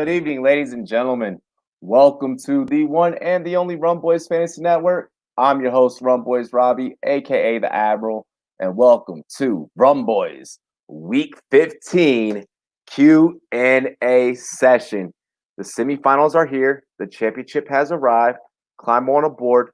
Good evening, ladies and gentlemen. Welcome to the one and the only Rumboyz Fantasy Network. I'm your host, Rumboyz Robbie, aka the Admiral, and welcome to Rumboyz Week 15 Q&A session. The semifinals are here. The championship has arrived. Climb on aboard.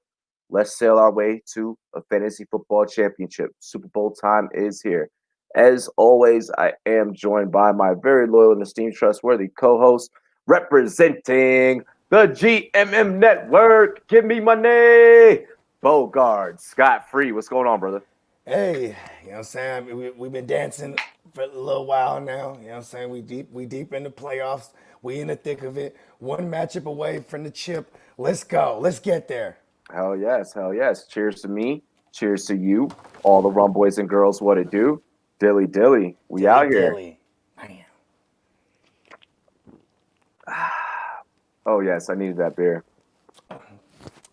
Let's sail our way to a fantasy football championship. Super Bowl time is here. As always, I am joined by my very loyal and esteemed, trustworthy co-host representing the GMM Network. Give me money. Bogard, Scott Free. What's going on, brother? Hey, you know what I'm saying? We've been dancing for a little while now. You know what I'm saying? We deep in the playoffs. We in the thick of it. One matchup away from the chip. Let's go. Let's get there. Hell yes, hell yes. Cheers to me. Cheers to you. All the rum boys and girls, what it do? Dilly dilly. We Dilly out here. dilly. Man. Oh yes, I needed that beer.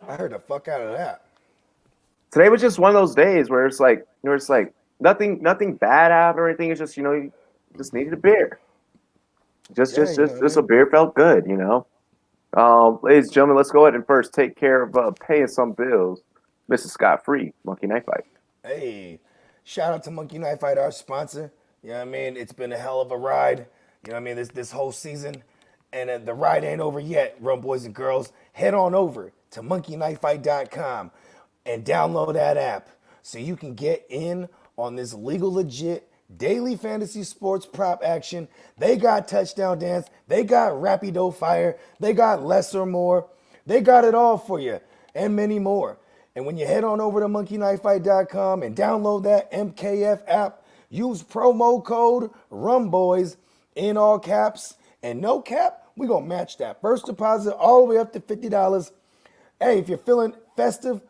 I heard the fuck out of that. Today was just one of those days where it's like nothing bad happened or anything. It's just you just needed a beer. Just Yeah, just you know just what I just a mean? beer felt good. Ladies and gentlemen, let's go ahead and first take care of paying some bills. Mrs. Scott Free, Monkey Knife Fight. Hey, shout out to Monkey Knife Fight, our sponsor. You know what I mean? It's been a hell of a ride. You know what I mean? This whole season. And the ride ain't over yet, Rum Boys and Girls. Head on over to monkeyknifefight.com and download that app so you can get in on this legal legit daily fantasy sports prop action. They got touchdown dance, they got rapido fire, they got less or more. They got it all for you and many more. And when you head on over to monkeyknifefight.com and download that MKF app, use promo code RUMBOYS in all caps and no cap, we gonna match that first deposit all the way up to $50. Hey, if you're feeling festive,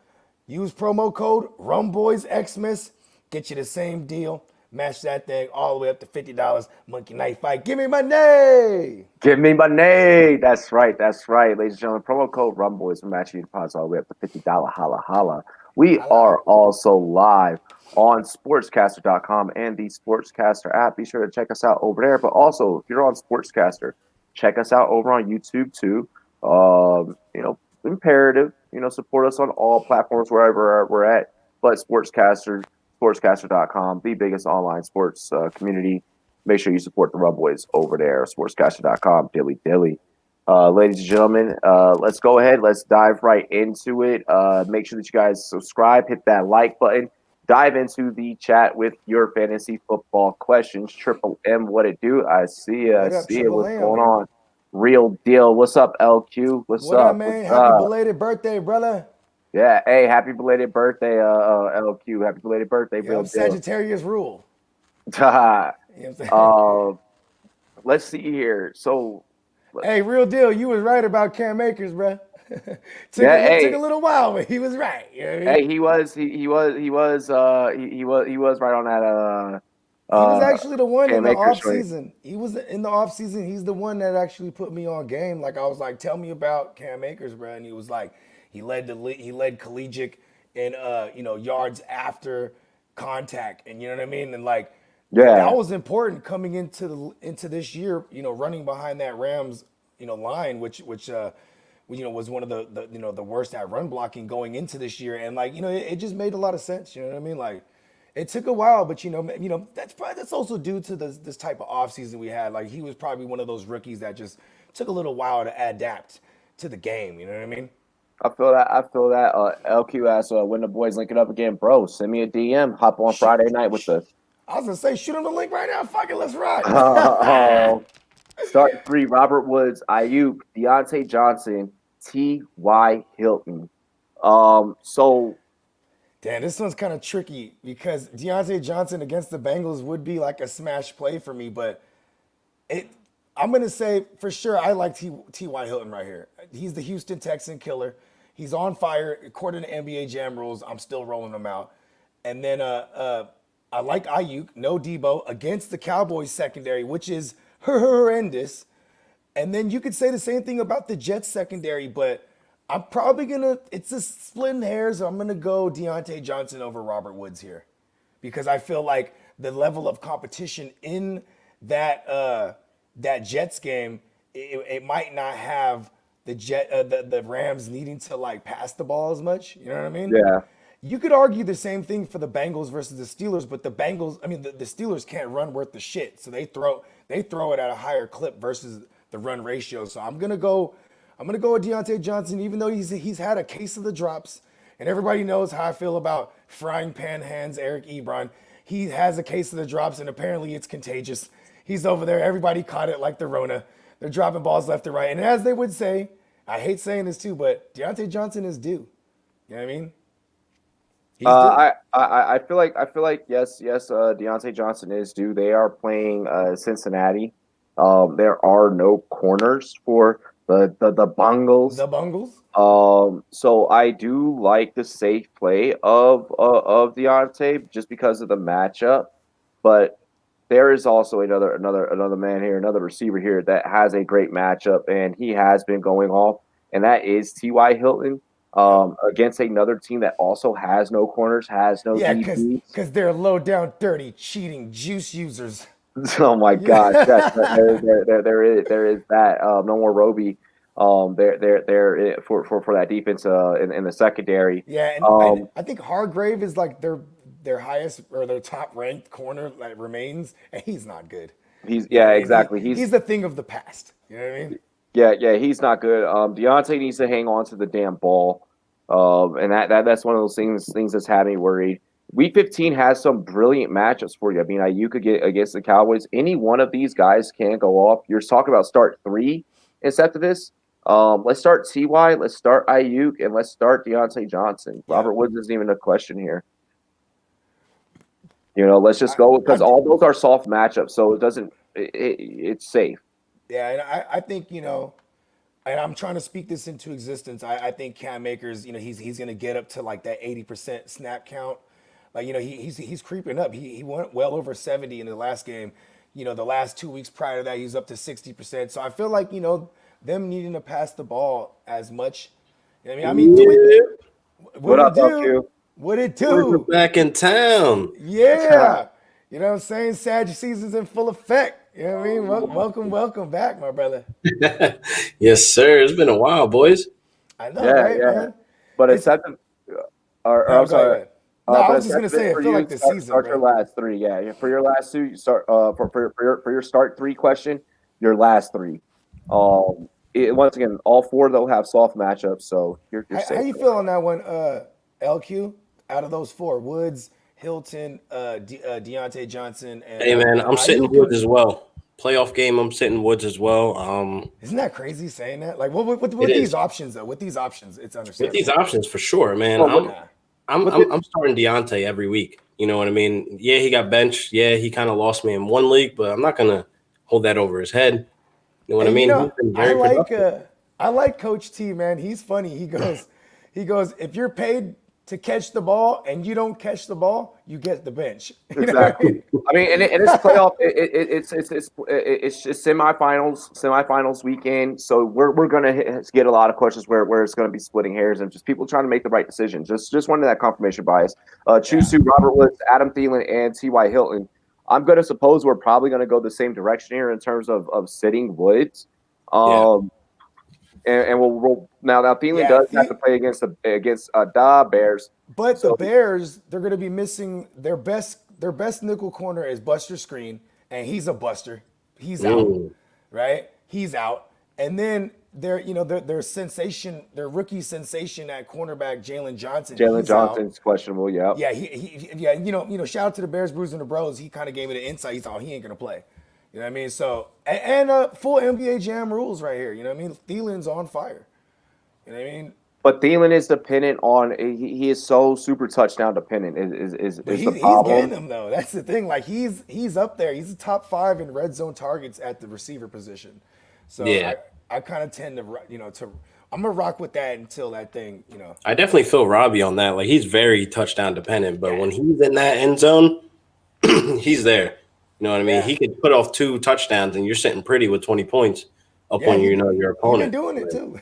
use promo code RUMBOYSXmas, get you the same deal. Match that thing all the way up to $50. Monkey Knife Fight. Give me my name. Give me money. That's right. That's right. Ladies and gentlemen, promo code RUMBOYS will match you deposit all the way up to $50. Holla, holla. We Holla. are also live on sportscaster.com and the Sportscaster app. Be sure to check us out over there. But also, if you're on Sportscaster, check us out over on YouTube too. Imperative. Support us on all platforms wherever we're at. But sportscaster.com, the biggest online sports community. Make sure you support the Rumboyz over there, sportscaster.com, dilly dilly. Ladies and gentlemen, let's go ahead. Let's dive right into it. Make sure that you guys subscribe, hit that like button, dive into the chat with your fantasy football questions. Triple M, what it do? I see it. I What up, see it. Triple What's going M? on? Real deal. What's up, LQ? What's What up, up? What's man? Happy up? belated birthday, brother. Yeah. Hey, happy belated birthday, LQ. Happy belated birthday, real Yep, deal. Sagittarius rule. uh, You know what I'm saying? let's see here. So, Hey, real deal. You was right about Cam Akers, bro. took yeah. took a Hey, little while, but he was right. You know what I mean? hey. He was right on that. He was Uh, actually the one in Cam the Akers off trade. season. He was in the off season. He's the one that actually put me on game. Like I was like, tell me about Cam Akers, bro. And he was like, he led collegiate in yards after contact, and you know what I mean. And like that Yeah, was important coming into this year. Running behind that Rams line, which was one of the worst at run blocking going into this year. And like it just made a lot of sense. You know what I mean? Like. It took a while, but that's also due to this type of offseason we had. Like he was probably one of those rookies that just took a little while to adapt to the game. You know what I mean? I feel that. I feel that. LQ asks, when the boys link it up again, bro. Send me a DM. Hop on Shoot, Friday night with the I was gonna say, shoot him the link right now. Fuck it, let's rock. uh, start three: Robert Woods, Ayuk, Deontay Johnson, T.Y. Hilton. So Damn, this one's kind of tricky because Deontay Johnson against the Bengals would be like a smash play for me, but it. I'm gonna say for sure I like T.Y. Hilton right here. He's the Houston Texan killer. He's on fire. According to NBA Jam rules, I'm still rolling him out. And then I like Ayuk, no Debo, against the Cowboys secondary, which is horrendous. And then you could say the same thing about the Jets secondary, but I'm probably it's a splitting hairs. So I'm gonna go Deontay Johnson over Robert Woods here, because I feel like the level of competition in that that Jets game it might not have the Rams needing to like pass the ball as much. You know what I mean? Yeah. You could argue the same thing for the Bengals versus the Steelers, but the Steelers can't run worth the shit, so they throw it at a higher clip versus the run ratio. So I'm gonna go with Deontay Johnson, even though he's had a case of the drops, and everybody knows how I feel about frying pan hands Eric Ebron. He has a case of the drops, and apparently it's contagious. He's over there. Everybody caught it like the Rona. They're dropping balls left and right, and as they would say, I hate saying this too, but Deontay Johnson is due. You know what I mean? He's due. I feel like yes, Deontay Johnson is due. They are playing Cincinnati. There are no corners for the Bengals. The Bungles. So I do like the safe play of Deontay just because of the matchup, but there is also another man here, another receiver here that has a great matchup, and he has been going off, and that is T.Y. Hilton. Against another team that also has no corners, has no Yeah, DBs. because they're low down, dirty, cheating juice users. Oh my gosh, yes, there is that. No more Roby. There for that defense in the secondary. Yeah, and I think Hargrave is like their highest or their top ranked corner that remains, and he's not good. He's You know what I mean? exactly. He's the thing of the past. You know what I mean? Yeah, he's not good. Deontay needs to hang on to the damn ball. And that's one of those things that's had me worried. Week 15 has some brilliant matchups for you. I mean, you could get against the Cowboys. Any one of these guys can go off. You're talking about start 3 instead of this. Let's start Ty. Let's start Ayuk, and let's start Deontay Johnson. Yeah. Robert Woods isn't even a question here. Let's just go because all those are soft matchups, so it doesn't. It's safe. Yeah, and I think and I'm trying to speak this into existence. I think Cam Akers, he's going to get up to like that 80% snap count. Like, he's creeping up. He went well over 70 in the last game. The last 2 weeks prior to that, he's up to 60%. So I feel like, them needing to pass the ball as much. I mean, What up, LQ? What it do? We're back in town. Yeah. You know what I'm saying? Sag season's in full effect. You know what I mean? Welcome back, my brother. Yes, sir. It's been a while, boys. I know, right, yeah. man? But it's at the. I'm sorry. No, I but was just gonna say, I feel like the season. Start your last 3. Yeah. For your last 2, you start. For your start 3 question, your last 3. Once again, all 4 they'll have soft matchups, so you're safe. How you feel on that one, LQ? Out of those 4, Woods, Hilton, Deontay Johnson, and hey man, I'm sitting Woods as well. Playoff game, I'm sitting Woods as well. Isn't that crazy saying that? Like, with these options though? With these options, it's understandable. With these options, for sure, man. I'm starting Deontay every week. You know what I mean? Yeah, he got benched. Yeah, he kind of lost me in one league, but I'm not gonna hold that over his head. You know what I mean? He's been very I like Coach T, man. He's funny. He goes, if you're paid to catch the ball and you don't catch the ball, you get the bench. Exactly. I mean, and it's playoff. It's just semifinals weekend. So we're gonna get a lot of questions where it's gonna be splitting hairs and just people trying to make the right decision. Just wanted that confirmation bias. Choose Robert Woods, Adam Thielen, and T.Y. Hilton. I'm gonna suppose we're probably gonna go the same direction here in terms of sitting Woods. And we'll now Thielen does have to play against the Bears. But the Bears, they're going to be missing their best nickel corner is Buster Screen, and he's a buster. He's out, right? He's out. And then their rookie sensation at cornerback Jalen Johnson. Jalen Johnson's questionable. Yeah. Yeah. Shout out to the Bears, Brews, and the Bros. He kind of gave me the insight. He thought he ain't going to play. You know what I mean? So, and full NBA Jam rules right here. You know what I mean? Thielen's on fire. You know what I mean? But Thielen is dependent on he is so super touchdown dependent is the problem. He's getting them though. That's the thing. Like he's up there. He's the top 5 in red zone targets at the receiver position. So I kind of tend to I'm gonna rock with that until that thing. I definitely feel Robbie on that. Like he's very touchdown dependent, but when he's in that end zone, he's there. You know what I mean? Yeah. He could put off 2 touchdowns, and you're sitting pretty with 20 points up on your opponent. You've been doing it too.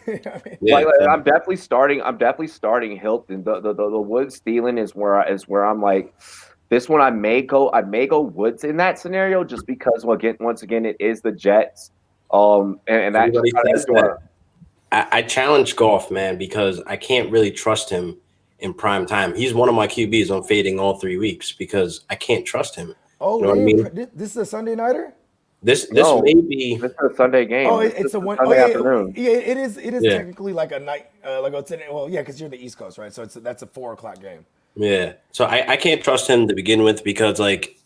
I'm definitely starting. Hilton. The Woods Thielen is where I'm like, this one I may go Woods in that scenario just because once again it is the Jets. And that Everybody kind of says that. I challenge Goff, man, because I can't really trust him in prime time. He's one of my QBs on fading all 3 weeks because I can't trust him. Oh, You know what I mean? this is a Sunday nighter. This No, may be, this is a Sunday game. Oh, This it's is a one. Oh, Sunday afternoon. yeah. It is. It is Yeah. technically like a night. Like it's well, yeah, because you're the East Coast, right? So that's a 4 o'clock game. yeah. So I can't trust him to begin with because like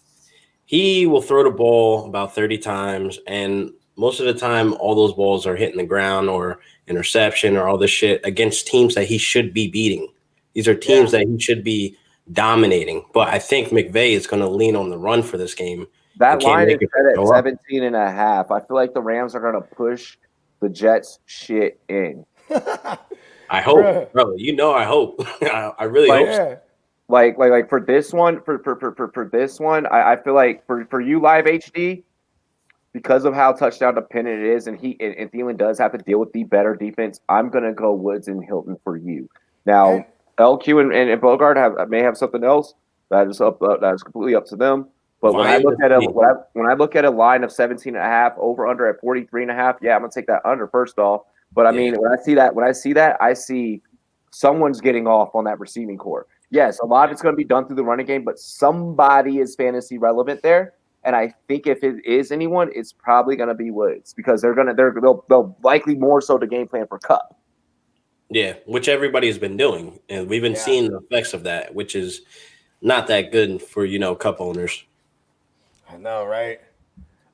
he will throw the ball about 30 times, and most of the time, all those balls are hitting the ground or interception or all this shit against teams that he should be beating. These are teams that he should be dominating. But I think McVay is going to lean on the run for this game. That and can't line is make it set at go up. 17.5. I feel like the Rams are going to push the Jets shit in. I hope, Bruh. bro. You know, I hope. I really Like, hope. So. Yeah. Like for this one, for this one, I feel like for you live HD, because of how touchdown dependent it is, and Thielen does have to deal with the better defense, I'm gonna go Woods and Hilton for you. Now And- LQ and Bogart may have something else that is that is completely up to them. But when I look at when I look at a line of 17.5 over under at 43.5, yeah, I'm gonna take that under first off. But I mean, when I see that, I see someone's getting off on that receiving core. Yes, a lot of it's going to be done through the running game, but somebody is fantasy relevant there. And I think if it is anyone, it's probably going to be Woods because they'll likely more so the game plan for Cup. Yeah, which everybody has been doing, and we've been seeing the effects of that, which is not that good for Cup owners. I know, right?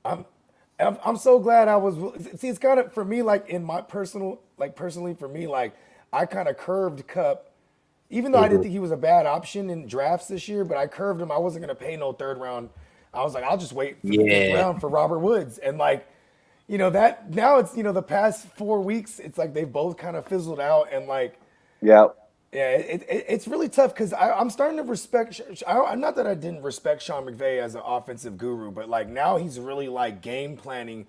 I'm so glad I was. See, it's kind of for me, like in my personally for me, like I kind of curved Cup. Even though I didn't think he was a bad option in drafts this year, but I curved him. I wasn't going to pay no third round. I was like, I'll just wait for the fifth round for Robert Woods. And like, that now it's, the past 4 weeks, it's like they've both kind of fizzled out. And like, it's really tough because I'm starting to respect, not that I didn't respect Sean McVay as an offensive guru, but like now he's really like game planning,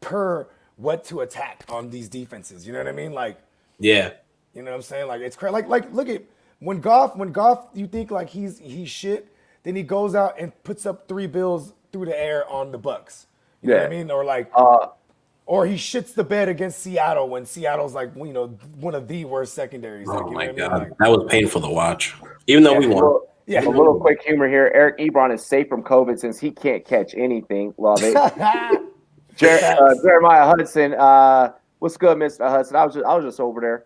per what to attack on these defenses. You know what I mean? Like, yeah. You know what I'm saying? Like it's crazy. Like look at when Goff, you think like he's shit, then he goes out and puts up 3 bills through the air on the Bucks. You know what I mean? Or like, or he shits the bed against Seattle when Seattle's like one of the worst secondaries. Oh like, my God, like, that was painful to watch. Even though we won. Yeah. A little quick humor here. Eric Ebron is safe from COVID since he can't catch anything. Love it. Jeremiah Hudson. What's good, Mr. Hudson? I was just over there.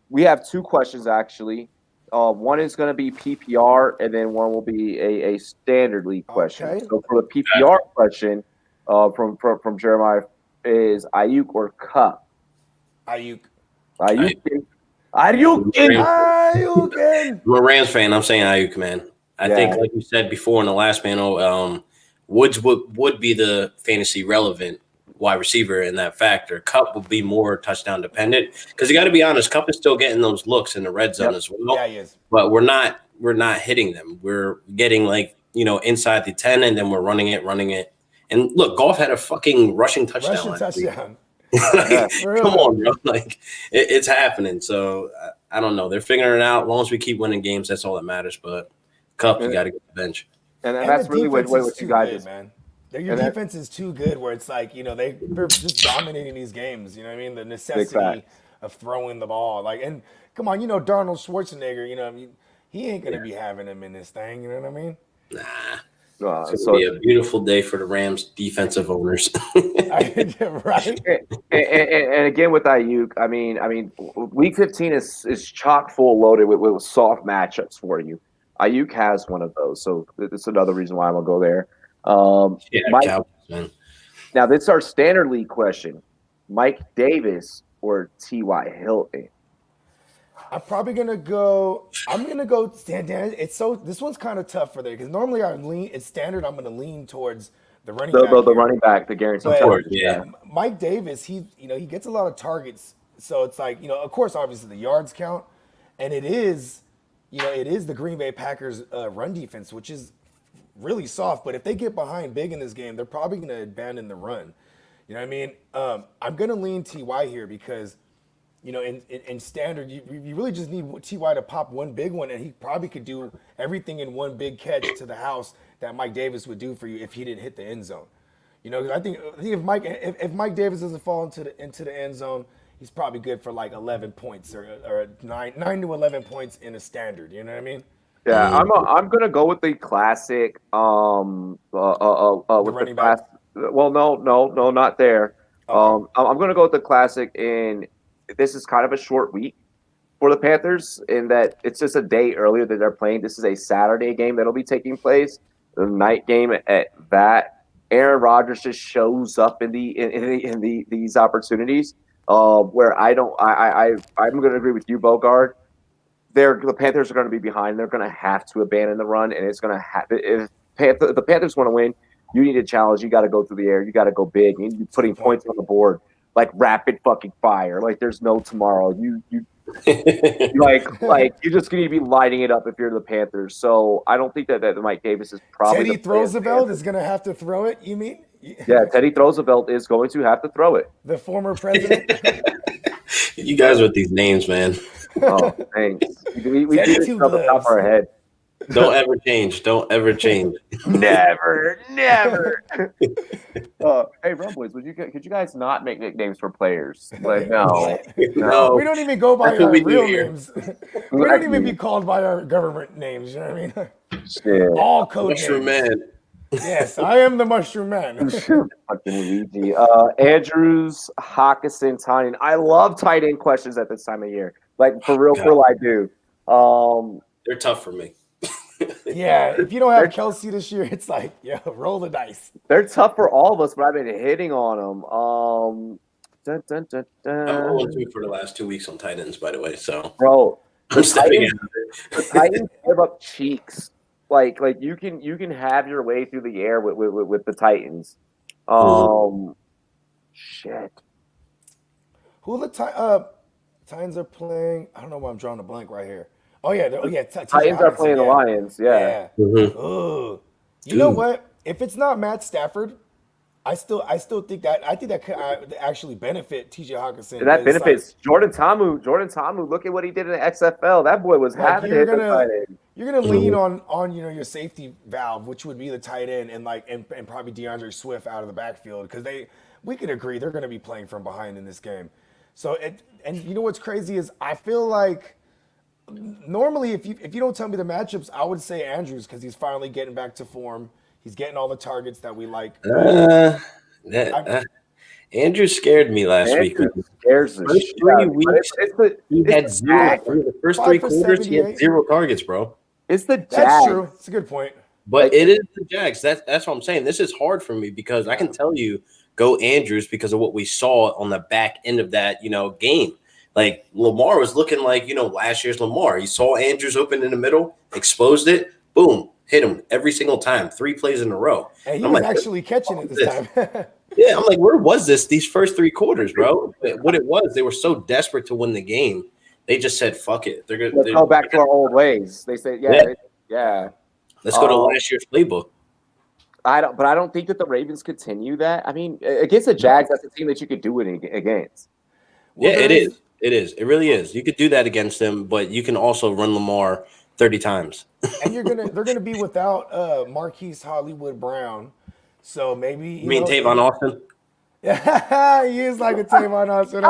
We have 2 questions actually. One is going to be PPR, and then one will be a standard league question. Okay. So for the PPR question, from Jeremiah is Ayuk or Cup? Ayuk. Ayuk. I'm a Rams fan. I'm saying Ayuk, man. I think, like you said before in the last panel, Woods would be the fantasy relevant wide receiver in that factor. Cup will be more touchdown dependent because you got to be honest. Cup is still getting those looks in the red zone as well. Yeah, he is. But we're not hitting them. We're getting inside the 10, and then we're running it. And look, Goff had a fucking rushing touchdown. Come on, bro. Like it's happening. So I don't know. They're figuring it out. As long as we keep winning games, that's all that matters. But Cup, you got to get the bench. And that's really what you guys good, man. Your defense is too good where it's like, they're just dominating these games. You know what I mean? The necessity of throwing the ball. Like, and come on, Darnold Schwarzenegger, he ain't going to be having him in this thing. You know what I mean? Nah. It's going to be a beautiful day for the Rams defensive owners. Right. And again with Ayuk, I mean, Week 15 is chock full loaded with soft matchups for you. Ayuk has one of those, so it's another reason why I'm gonna go there. Now this is our standard league question: Mike Davis or T.Y. Hilton? I'm probably gonna go. I'm gonna go. This one's kind of tough for there because normally it's standard. I'm gonna lean towards the running back. The running back, the guaranteed target. Yeah. Mike Davis, he gets a lot of targets, so it's like of course, obviously the yards count, and it is the Green Bay Packers run defense, which is really soft. But if they get behind big in this game, they're probably going to abandon the run. You know what I mean? I'm going to lean T.Y. here because, in standard, you really just need T.Y. to pop one big one, and he probably could do everything in one big catch to the house that Mike Davis would do for you if he didn't hit the end zone. You know, 'cause I think if Mike Davis doesn't fall into the end zone, he's probably good for like 11 points or 9 to 11 points in a standard. You know what I mean? Yeah, I'm gonna go with the classic. The With the running class. back. Well, no, not there. Okay. I'm gonna go with the classic. And this is kind of a short week for the Panthers in that it's just a day earlier that they're playing. This is a Saturday game that'll be taking place, the night game at that. Aaron Rodgers just shows up in these opportunities. Where I don't, I'm going to agree with you, Bogard. The Panthers are going to be behind. They're going to have to abandon the run, and it's going to have if the Panthers want to win. You need a challenge. You got to go through the air. You got to go big. You need to be putting points on the board like rapid fucking fire. Like there's no tomorrow. You like you're just going to be lighting it up if you're the Panthers. So I don't think that Mike Davis is probably Teddy Roosevelt is going to have to throw it. You mean? Yeah, Teddy Roosevelt is going to have to throw it. The former president. You guys with these names, man. Oh, thanks. We do this off the top of our head. Don't ever change. Don't ever change. Never. Hey, Rumboyz, could you guys not make nicknames for players? Like, no. No. We don't even go by That's our what we do real here. names. We don't even be called by our government names. You know what I mean? Shit. All code Mushroom names. Man. Yes, I am the Mushroom Man. Fucking Luigi. Andrews, Hawkinson, Tynan. I love tight end questions at this time of year. Like, for real, I do. They're tough for me. Yeah, if you don't have Kelsey this year, it's like, yeah, roll the dice. They're tough for all of us, but I've been hitting on them. I'm 0-2 for the last 2 weeks on tight ends, by the way. So, Bro, I'm stepping in. the Titans give up cheeks. Like you can have your way through the air with the Titans. Shit. Who the Titans are playing? I don't know why I'm drawing a blank right here. Oh yeah, Titans are playing the Lions. Yeah. Mm-hmm. Ugh. You know what? If it's not Matt Stafford, I still think that could actually benefit T.J. Hawkinson. And that benefits Jordan Ta'amu. Look at what he did in the XFL. That boy was having it. You're gonna lean on your safety valve, which would be the tight end, and probably DeAndre Swift out of the backfield because we could agree they're gonna be playing from behind in this game. So and you know what's crazy is I feel like normally if you don't tell me the matchups, I would say Andrews because he's finally getting back to form. He's getting all the targets that we like. Andrew scared me last week. Scares the first 3 weeks, he had zero. The first 3 quarters, he had 0 targets, bro. It's the Jags. That's true. It's a good point. But it is the Jags. That's what I'm saying. This is hard for me because I can tell you go Andrews because of what we saw on the back end of that, game. Like Lamar was looking like, last year's Lamar. You saw Andrews open in the middle, exposed it, boom, hit him every single time, 3 plays in a row. And he was actually catching it this time. Yeah, I'm like, where was this these first 3 quarters, bro? What it was, they were so desperate to win the game. They just said, fuck it. Let's go back to our old ways. They said, yeah. Let's go to last year's playbook. I don't think that the Ravens continue that. I mean, against the Jags, that's a team that you could do it against. Well, yeah, it is. It is. It really is. You could do that against them, but you can also run Lamar 30 times. And they're gonna be without Marquise Hollywood Brown. So maybe you mean Tavon Austin? Yeah, he is like a Tavon Austin.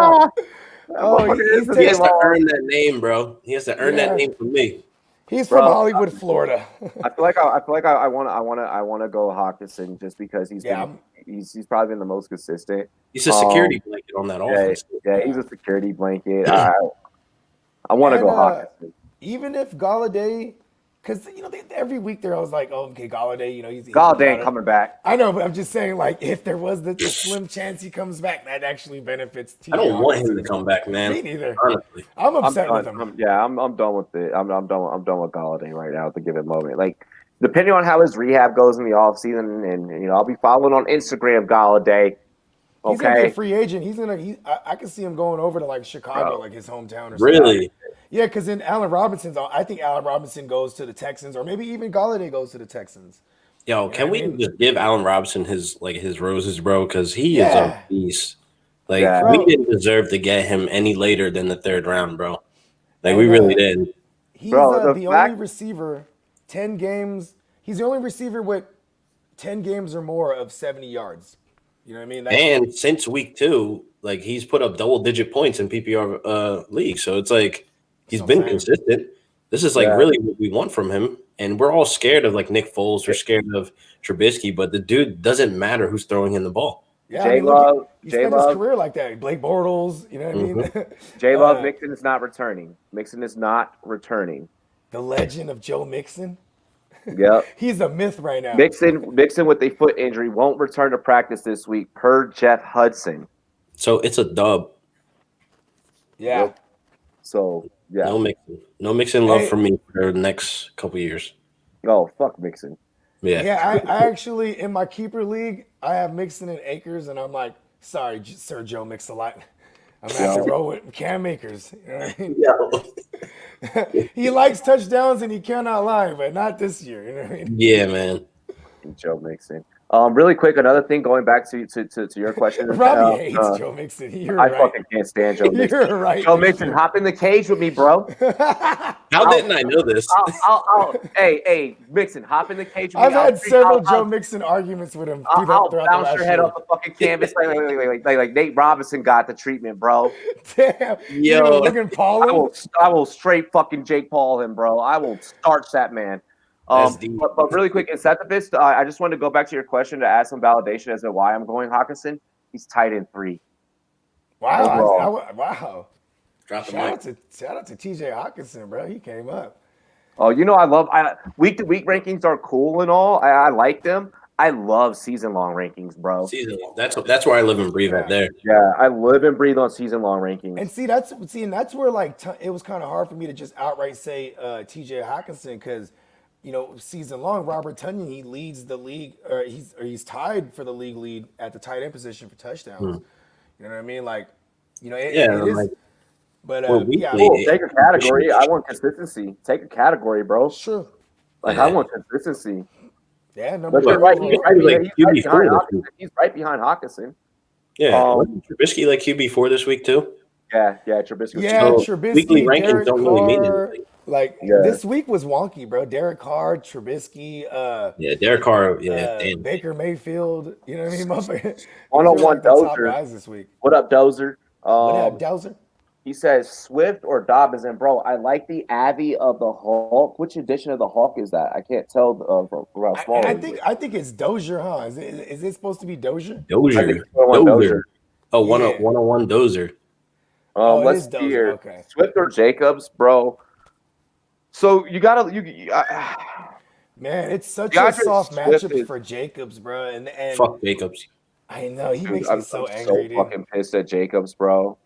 He has to earn that name, bro. He has to earn that name from me. He's from Hollywood, Florida. I feel like I want to go Hawkinson just because he's probably been the most consistent. He's a security blanket on that offense. Yeah, he's a security blanket. I want to go Hawkinson. Even if Galladay, because every week they're always like, oh, okay, Galladay, he's Galladay ain't coming back. I know, but I'm just saying, like, if there was the slim chance he comes back, that actually benefits T.J. I don't want him to come back, man. Me neither. Honestly, I'm upset with him. I'm done with it. I'm done with Galladay right now at the given moment. Like, depending on how his rehab goes in the offseason, and I'll be following on Instagram Galladay. Okay. He's gonna be a free agent. I can see him going over to like Chicago, like his hometown or something. Really? Yeah, because then I think Allen Robinson goes to the Texans, or maybe even Galladay goes to the Texans. Yo, can we just give Allen Robinson his roses, bro? Because he is a beast. Like we didn't deserve to get him any later than the 3rd round, bro. Like we really didn't. He's the only receiver, 10 games. He's the only receiver with 10 games or more of 70 yards. You know what I mean? And since week 2, like he's put up double-digit points in PPR league. So it's like he's been consistent. This is like really what we want from him. And we're all scared of like Nick Foles. We're scared of Trubisky, but the dude doesn't matter who's throwing him the ball. Yeah, J-Love, he spent his career like that. Blake Bortles, you know what I mean? J-Love, Mixon is not returning. Mixon is not returning. The legend of Joe Mixon. Yep. He's a myth right now. Mixon with a foot injury won't return to practice this week per Jeff Hudson. So it's a dub. Yeah. Yep. So, yeah. No Mixon love for me for the next couple years. Oh, fuck Mixon. Yeah. Yeah, I actually, in my keeper league, I have Mixon and Akers, and I'm like, sorry, Sir Joe Mix-a-Lot. I'm going to have to roll with Cam Akers. You know what I mean? He likes touchdowns, and he cannot lie, but not this year. You know what I mean? Yeah, man. Joe Mixon. Really quick, another thing going back to your question. Robbie hates Joe Mixon. You're I fucking can't stand Joe Mixon. You're right. Joe Mixon, hop in the cage with me, bro. How didn't I know this? Hey, Mixon, hop in the cage with me. I've had several Joe Mixon arguments with him. I'll bounce your head off the fucking canvas like Nate Robinson got the treatment, bro. Damn. Yo. Logan Paul. I will straight fucking Jake Paul him, bro. I will starch that man. But really quick, instead of this, I just wanted to go back to your question to add some validation as to why I'm going Hawkinson. He's tight end 3. Wow. Wow. Drop the Shout mic. out to TJ Hawkinson, bro. He came up. Oh, you know, week-to-week rankings are cool and all. I like them. I love season-long rankings, bro. Season-long. That's where I live and breathe right there. Yeah, I live and breathe on season-long rankings. And that's where like it was kind of hard for me to just outright say TJ Hawkinson because, you know, season long, Robert Tonyan, he leads the league, or he's tied for the league lead at the tight end position for touchdowns. You know what I mean? Like, you know, it is. Like, but take a category. I want consistency. Take a category, bro. Sure. Like I want consistency. Yeah, But you're right. He's right behind Hawkinson. Yeah, Trubisky like QB4 this week too. Yeah, Trubisky. Yeah, Trubisky. Weekly rankings Derek don't really mean anything. Like this week was wonky, bro. Derek Carr, Trubisky, Derek Carr, Baker Mayfield. You know what I mean? 101 Dozer. Guys this week. What up, Dozer? What up, Dozer? He says Swift or Dobbins, and bro, I like the Abbey of the Hulk. Which edition of the Hulk is that? I can't tell from how small. I think it's Dozier, huh? Is it supposed to be Dozier? Dozier. Oh, 101 Dozer. Let's see here. Okay. Swift or Jacobs, bro. So you gotta man, it's such a soft matchup for Jacobs, bro. And fuck Jacobs. I know he makes me so angry. So fucking pissed at Jacobs, bro.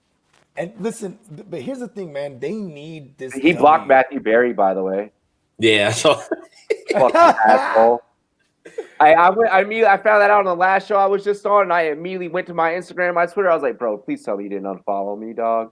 And listen, but here's the thing, man. They need this. He blocked Matthew Berry, by the way. Yeah, so fucking asshole. I found that out on the last show I was just on, and I immediately went to my Instagram and my Twitter. I was like, bro, please tell me you didn't unfollow me, dog.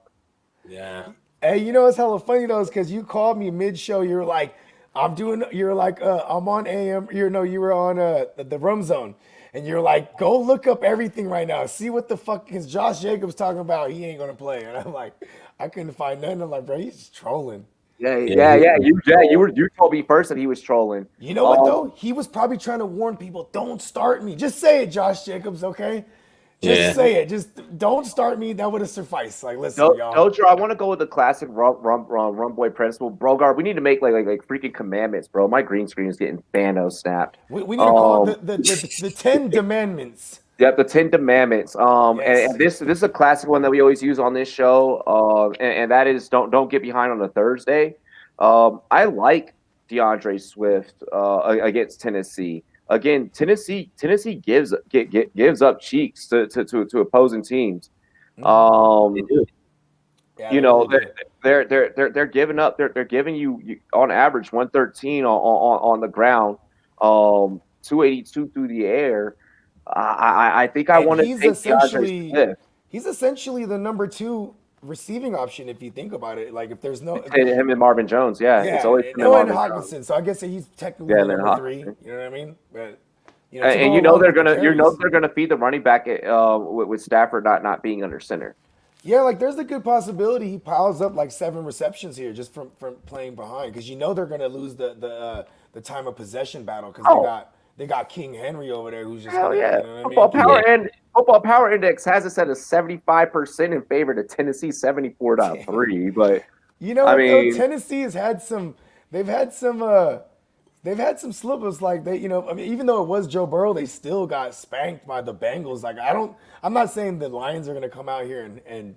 Yeah. Hey, you know what's hella funny though, is because you called me mid-show. You're like, I'm on AM. You were on the Rum Zone, and you're like, go look up everything right now. See what the fuck is Josh Jacobs talking about? He ain't gonna play, and I'm like, I couldn't find nothing. I'm like, bro, he's just trolling. Yeah. You told me first that he was trolling. You know what though? He was probably trying to warn people, don't start me. Just say it, Josh Jacobs, okay? Just say it. Just don't start me. That would have sufficed. Like, listen, y'all. Dojo, I want to go with the classic Rumboy principle. Brogard, we need to make like freaking commandments, bro. My green screen is getting Thanos snapped. We need to call it the 10 Demandments. Yep, the 10 Demandments. And this is a classic one that we always use on this show. And that is don't get behind on a Thursday. I like DeAndre Swift against Tennessee. Again, Tennessee gives up cheeks to opposing teams. They're giving up. They're giving you on average 113 on the ground, 282 through the air. I think I want to take DeAndre Swift. He's essentially the number 2 receiving option if you think about it. Like if there's no him and Marvin Jones, it's always and Hawkinson. So I guess he's technically number 3. You know what I mean? But they're gonna feed the running back with Stafford not being under center. Yeah, like there's a good possibility he piles up like 7 receptions here just from playing behind because they're gonna lose the time of possession battle because they got King Henry over there who's just Hell gonna, yeah. you know what I mean? Football Power Index has us at a 75% in favor to Tennessee 74.3. But You know I what though? mean, Tennessee has had some. They've had some. They've had some slippers. Like they, I mean, even though it was Joe Burrow, they still got spanked by the Bengals. Like I don't. I'm not saying the Lions are gonna come out here and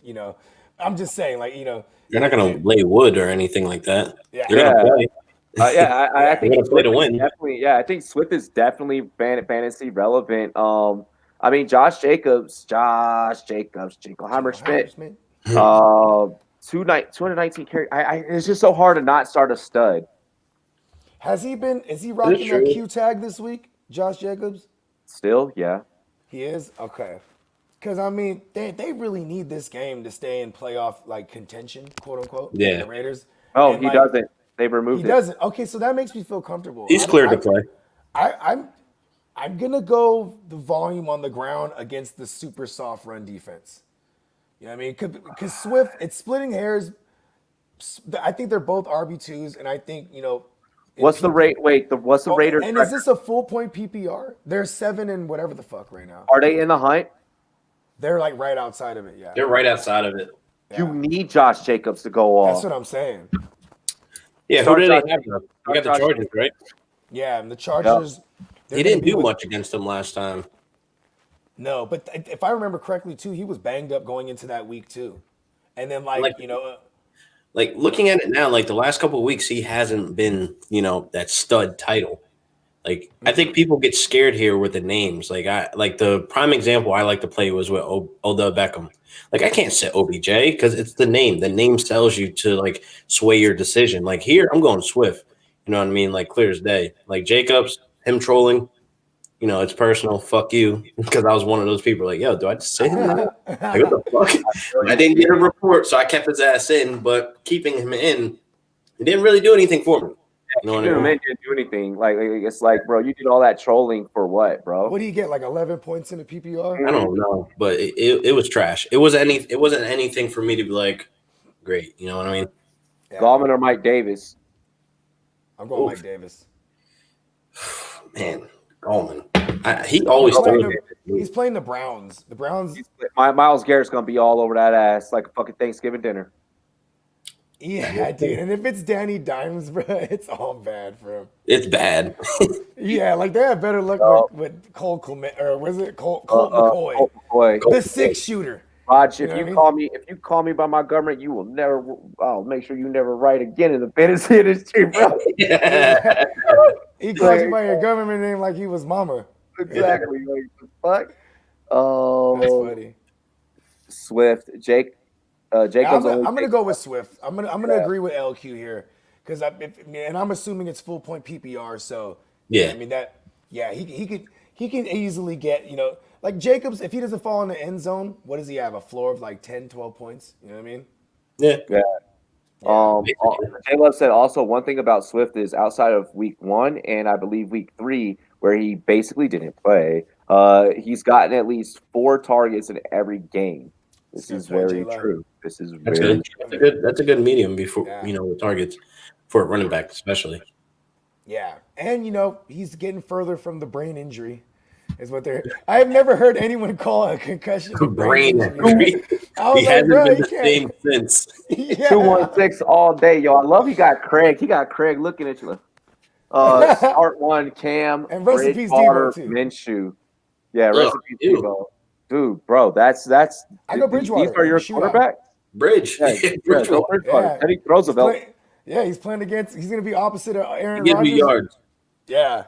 I'm just saying like They're not going to lay wood or anything like that. Yeah. They're going to play. I Yeah. think They're gonna play to Swift is win. definitely. Yeah, I think Swift is definitely fantasy relevant. I mean, Jingleheimer Schmidt, 219 carry. It's just so hard to not start a stud. Has he been? Is he rocking that Q tag this week, Josh Jacobs? Still, yeah. He is? Okay. Because, I mean, they really need this game to stay in playoff, like, contention, quote unquote. Yeah. The Raiders. Oh, And, he like, doesn't. They've removed He it. doesn't. Okay, so that makes me feel comfortable. He's cleared to play. I'm going to go the volume on the ground against the super soft run defense. You know what I mean? Because Swift, it's splitting hairs. I think they're both RB2s, and I think, What's the rate? Wait, what's the Raiders? And is this a full point PPR? They're 7 and whatever the fuck right now. Are they in the hunt? They're like right outside of it, yeah. They're right outside of it. You need Josh Jacobs to go off. That's what I'm saying. Yeah, Start who did Josh- they have? You got the Josh- Chargers, right? Yeah, and the Chargers. He didn't do much against them last time. No, but if I remember correctly, too, he was banged up going into that week, too. And then, like looking at it now, like the last couple of weeks, he hasn't been, that stud title. Like I think people get scared here with the names. Like the prime example I like to play was with Odell Beckham. Like I can't sit OBJ because it's the name. The name tells you to like sway your decision. Like here, I'm going Swift. You know what I mean? Like clear as day. Like Jacobs, him trolling. It's personal. Fuck you. Because I was one of those people. Like, yo, do I just say him now? Like, what the fuck? I didn't get a report, so I kept his ass in. But keeping him in, it didn't really do anything for me. You know what I mean? Didn't do anything. Like it's like, bro, you did all that trolling for what, bro? what do you get? Like 11 points in the PPR? I don't know, but it was trash. It wasn't anything for me to be like, great. You know what I mean? Yeah. Gallman or Mike Davis? I'm going Mike Davis. Man, Gallman. He always He's playing the Browns. The Browns. Myles Garrett's gonna be all over that ass like a fucking Thanksgiving dinner. Yeah, dude. And if it's Danny Dimes, bro, it's all bad for him. It's bad. Yeah, like they have better luck with Cole Clement, or was it Colt McCoy? Colt McCoy. The 6-shooter. Raj, You know if what I you call me by my government, you will never. I'll make sure you never write again in the fantasy industry, bro. Yeah. He called you by your government name like he was mama. Exactly. Like the fuck. That's funny. Swift, Jacobs. I'm gonna go with Swift. I'm gonna agree with LQ here because and I'm assuming it's full point PPR. So Yeah. I mean that. Yeah, he can easily get like Jacobs if he doesn't fall in the end zone. What does he have? A floor of like 10, 12 points. You know what I mean? Yeah. J-Love said also one thing about Swift is outside of week 1 and I believe week 3 where he basically didn't play, he's gotten at least 4 targets in every game. This is very true. This is That's very good. That's a good medium before with targets for a running back, especially. Yeah, and he's getting further from the brain injury. Is what they're. I have never heard anyone call a concussion a brain injury. I was He like, hasn't bro, been you the can't. same since. Yeah. 216 all day, yo. I love he got Craig. He got Craig looking at you. Start one, Cam, And rest in peace, Bridgewater, Debo, too. Minshew. Yeah, rest in peace, ew. Debo. Dude, bro, that's. I go Bridgewater. These are your Shootout. quarterback. Bridge. Yeah, Bridgewater. go Bridgewater. Yeah. Teddy Roosevelt. He's playing against. He's going to be opposite of Aaron Give me Rodgers. yards. Yeah,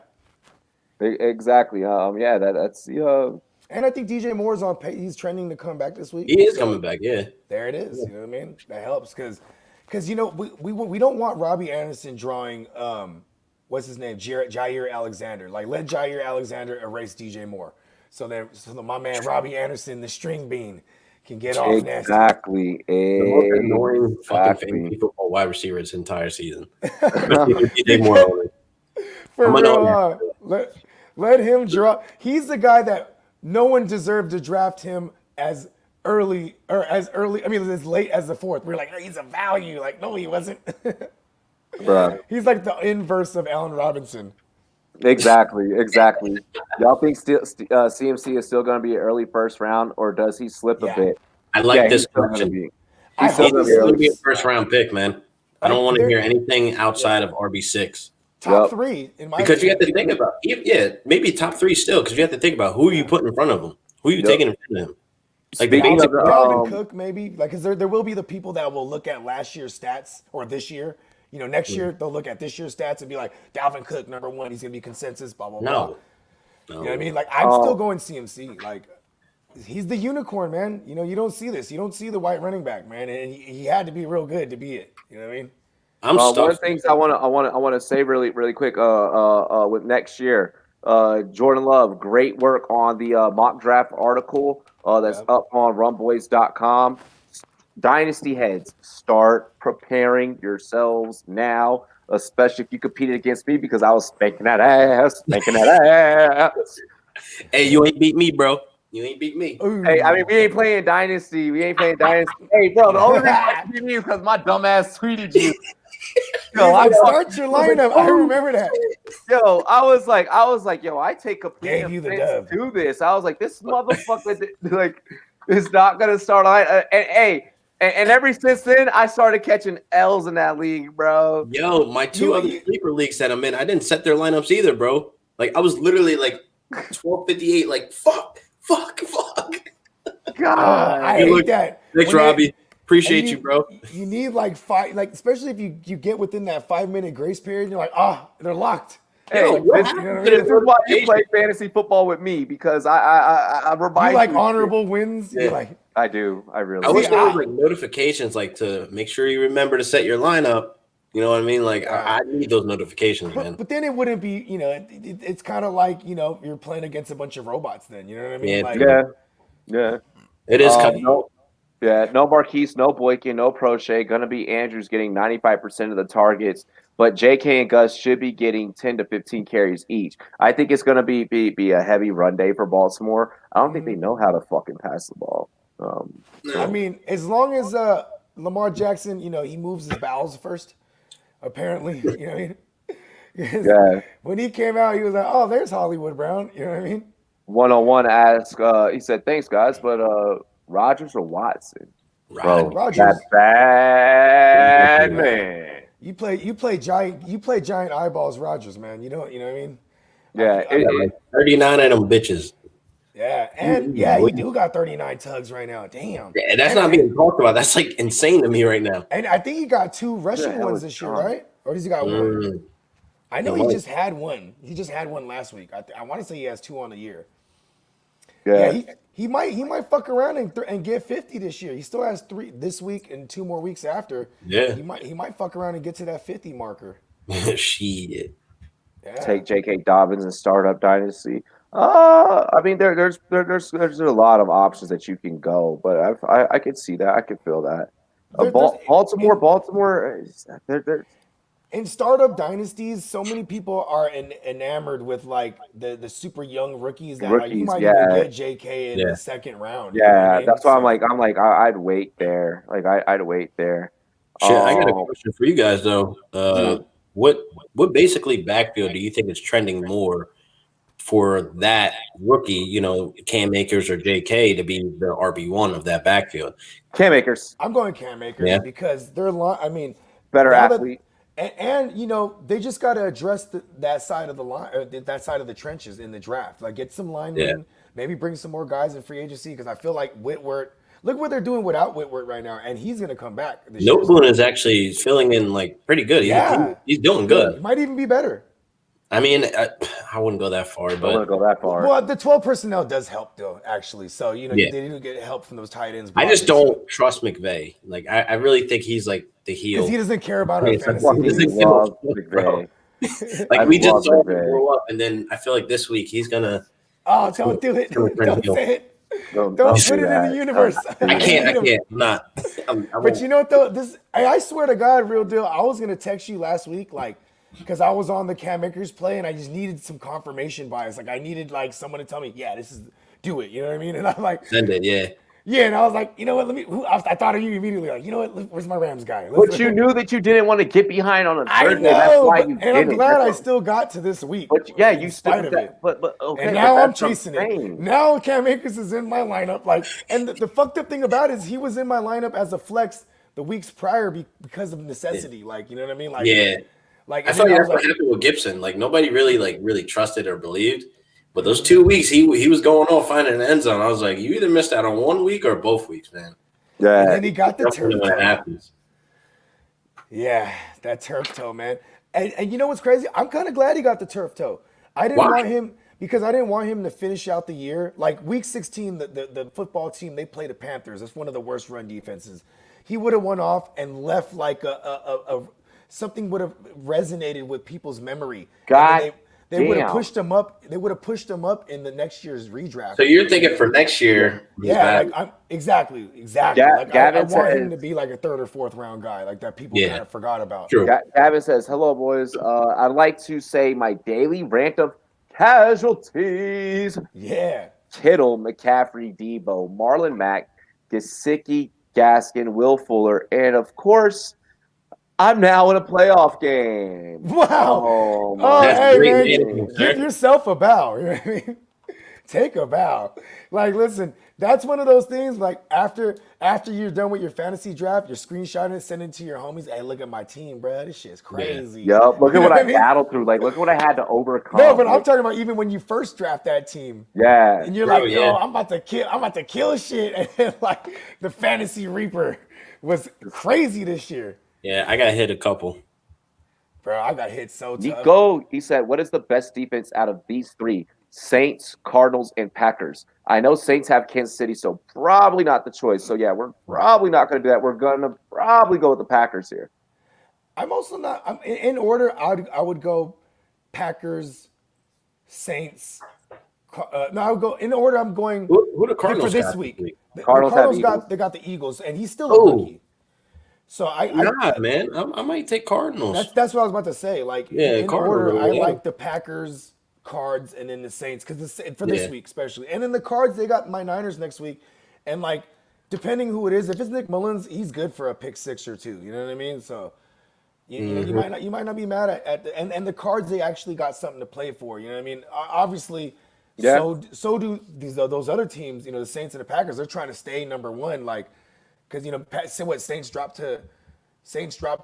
Exactly. Yeah, that's and I think DJ Moore's on pace. He's trending to come back this week. He is So, coming back. Yeah. There it is. You know what I mean? That helps because we don't want Robbie Anderson drawing what's his name, Jair Alexander. Like let Jair Alexander erase DJ Moore. So that my man Robbie Anderson, the string bean, can get off nasty. exactly. The most annoying fucking fantasy football wide receiver this entire season. DJ Moore on it. For real, let him draw. He's the guy that no one deserved to draft him as early. I mean, as late as the 4th. We're like, he's a value. Like, no, he wasn't. Bruh. He's like the inverse of Allen Robinson. Exactly. Y'all think CMC is still going to be an early first round, or does he slip a Yeah. bit? I like Yeah, this he's still going to question. be. I He's still hope going he to be It's going early. to be a slips. first round pick, man. I don't Like, want to they're- hear anything outside of RB6. Top Yep. 3 in my Because you have opinion. to think about, maybe top 3 still, because you have to think about who are you putting in front of him? Who are you Yep. taking in front of him? Like the Speaking basic, of the, Dalvin Cook, maybe, like, because there will be the people that will look at last year's stats or this year. You know, next year they'll look at this year's stats and be like, Dalvin Cook, number 1, he's gonna be consensus, blah blah blah. no. You know what I mean? Like, I'm still going CMC. Like, he's the unicorn, man. You know, you don't see this. You don't see the white running back, man, and he had to be real good to be it. You know what I mean? I'm one of stuck. the things I want to say really quick. With next year, Jordan Love, great work on the mock draft article. That's Yep. up on rumboys.com. Dynasty heads, start preparing yourselves now, especially if you competed against me because I was spanking that ass. Hey, you ain't beat me, bro. You ain't beat me. Ooh. Hey, I mean, we ain't playing Dynasty. Hey, bro, the only reason I beat me is because my dumb ass tweeted you. Yo, Like, start your lineup. I remember that. Yo, I was like, yo, I take complete Gave you the offense dub. to this. I was like, this motherfucker, like, is not gonna start. And ever since then, I started catching L's in that league, bro. Yo, my two other sleeper leagues that I'm in, I didn't set their lineups either, bro. Like I was literally like 12:58, like fuck. God, I hate that. Thanks, When Robbie. Appreciate you, bro. You need like 5, like especially if you get within that 5-minute grace period, you're like, they're locked. hey, Yo, what this, happened this to is the why you notification? play fantasy football with me because I You remind like you. honorable wins. Yeah. You like I do. I really. I wish do. there was like notifications, like to make sure you remember to set your lineup. You know what I mean? Like I need those notifications, man. But then it wouldn't be, you know, it's kind of like, you know, you're playing against a bunch of robots. Then you know what I mean? Yeah, Like, Yeah. It is kind of No Marquise, no Boykin, no Prochet. Gonna be Andrews getting 95% of the targets, but JK and Gus should be getting 10 to 15 carries each. I think it's gonna be a heavy run day for Baltimore. I don't think they know how to fucking pass the ball. I mean, as long as Lamar Jackson, you know, he moves his bowels first. Apparently, you know what I mean? Yeah. When he came out, he was like, "Oh, there's Hollywood Brown." You know what I mean? 101 asked, he said, "Thanks, guys, but Rogers or Watson, bro? Rodgers. That bad man." You play giant eyeballs, Rodgers, man. You know what I mean? Yeah, like 39 of them bitches. Yeah, and he do got 39 tugs right now. Damn. Yeah, that's not being talked about. That's like insane to me right now. And I think he got 2 rushing hell ones is this year, John? right? Or does he got 1? I know He he might. just had 1. He just had 1 last week. I want to say he has 2 on the year. yeah. He might fuck around and get 50 this year. He still has 3 this week and 2 more weeks after. Yeah. He might fuck around and get to that 50 marker. Shit. Yeah. Take J.K. Dobbins and start up dynasty. I mean, there's a lot of options that you can go, but I could see that. I could feel that. Baltimore. They're In startup dynasties, so many people are enamored with like the super young rookies that like, you Rookies, might yeah. even get JK in the second round. you know what I yeah. mean? That's why So- I'm like I'd wait there. Like I'd wait there. Shit, I got a question for you guys though. What basically backfield do you think is trending more for that rookie, you know, Cam Akers or JK to be the RB1 of that backfield? Cam Akers, I'm going Cam Akers Yeah. because they're I mean, better now that- athlete. and you know they just got to address that side of the line, or that side of the trenches in the draft. Like get some linemen, maybe bring some more guys in free agency because I feel like Whitworth. Look what they're doing without Whitworth right now, and he's going to come back. This year. Noteboom is actually filling in like pretty good. He's doing It good. might even be better. I mean, I wouldn't go that far, I don't want to but go that far. Well, the 12 personnel does help though, actually. So you know Yeah. they do get help from those tight ends. I just don't trust McVay. Like I really think he's like the heel. because he doesn't care about our It's like, fantasy. well, he doesn't leagues. give a Love fuck, bro. McVay. Like I we just love saw him McVay. grow up, and then I feel like this week he's gonna. Oh, don't do it! Don't Don't do say it! Don't Don't do put it in that. the universe. Don't do I can't. that. I'm not. I But won't. you know what though? I swear to God, real deal. I was gonna text you last week, like, because I was on the Cam Akers play and I just needed some confirmation bias. Like I needed like someone to tell me, yeah, do it. You know what I mean? And I'm like, Send it, yeah. Yeah, and I was like, you know what? I thought of you immediately. Like, you know what? Where's my Rams guy? But you knew that you didn't want to get behind on a I Thursday. That's know, why you and did I'm it. glad I still got to this week. But yeah, in you spite still of it. But okay. And now I'm that's what chasing saying. it. Now Cam Akers is in my lineup. Like, and the fucked up thing about it is he was in my lineup as a flex the weeks prior because of necessity. Like, you know what I mean? Like, Yeah. Like I and thought then I that's was what like, happened with Gibson. Like nobody really trusted or believed. But those 2 weeks, he was going off finding an end zone. I was like, you either missed out on 1 week or both weeks, man. Yeah. and then he got the turf Definitely when it toe. happens. Yeah, that turf toe, man. And you know what's crazy? I'm kind of glad he got the turf toe. I didn't Why? want him because I didn't want him to finish out the year. Like week 16, the football team, they play the Panthers. That's one of the worst run defenses. He would have went off and left like a something would have resonated with people's memory. God And then they would have damn. pushed him up. They would have pushed him up in the next year's redraft. So you're thinking for next year? he's Yeah, back. like I'm exactly. Like I Gavin want him says- to be like a third or fourth round guy, like that people Yeah. kind of forgot about. True. Gavin says, "Hello, boys. I'd like to say my daily rant of casualties: Yeah. Kittle, McCaffrey, Debo, Marlon Mack, Gesicki, Gaskin, Will Fuller, and of course, I'm now in a playoff game." Wow. Oh, Oh, That's hey great man, management, give sir. yourself a bow. You know what I mean? Take a bow. Like, listen, that's one of those things. Like after you're done with your fantasy draft, you're screenshotting it, sending it to your homies. Hey, look at my team, bro. This shit's crazy. Yup. Look You at know what I mean? battled through. Like, look at what I had to overcome. No, but I'm Like, talking about even when you first draft that team. yeah. And you're Bro, like, yo, yeah. I'm about to kill shit. And then, like the fantasy reaper was crazy this year. Yeah, I got hit a couple. Bro, I got hit so tough. Nico, he said, "What is the best defense out of these three? Saints, Cardinals, and Packers." I know Saints have Kansas City, so probably not the choice. So yeah, we're probably not going to do that. We're going to probably go with the Packers here. I'm also not. I'm in order. I would go Packers, Saints. No, I would go in order. I'm going Who the Cardinals for this got week. The Cardinals have Cardinals Eagles. got the Eagles, and he's still a Oh. rookie. So Nah, man, I might take Cardinals. that's what I was about to say. Like Yeah, in Cardinals, order, I yeah. like the Packers, Cards, and then the Saints because for this Yeah. week especially. And in the Cards, they got my Niners next week, and like depending who it is, if it's Nick Mullins, he's good for a pick six or two. You know what I mean? So. You know, you might not be mad at the, and the Cards, they actually got something to play for. You know what I mean? Obviously, Yeah. so do those other teams. You know, the Saints and the Packers. They're trying to stay number one, like because Saints dropped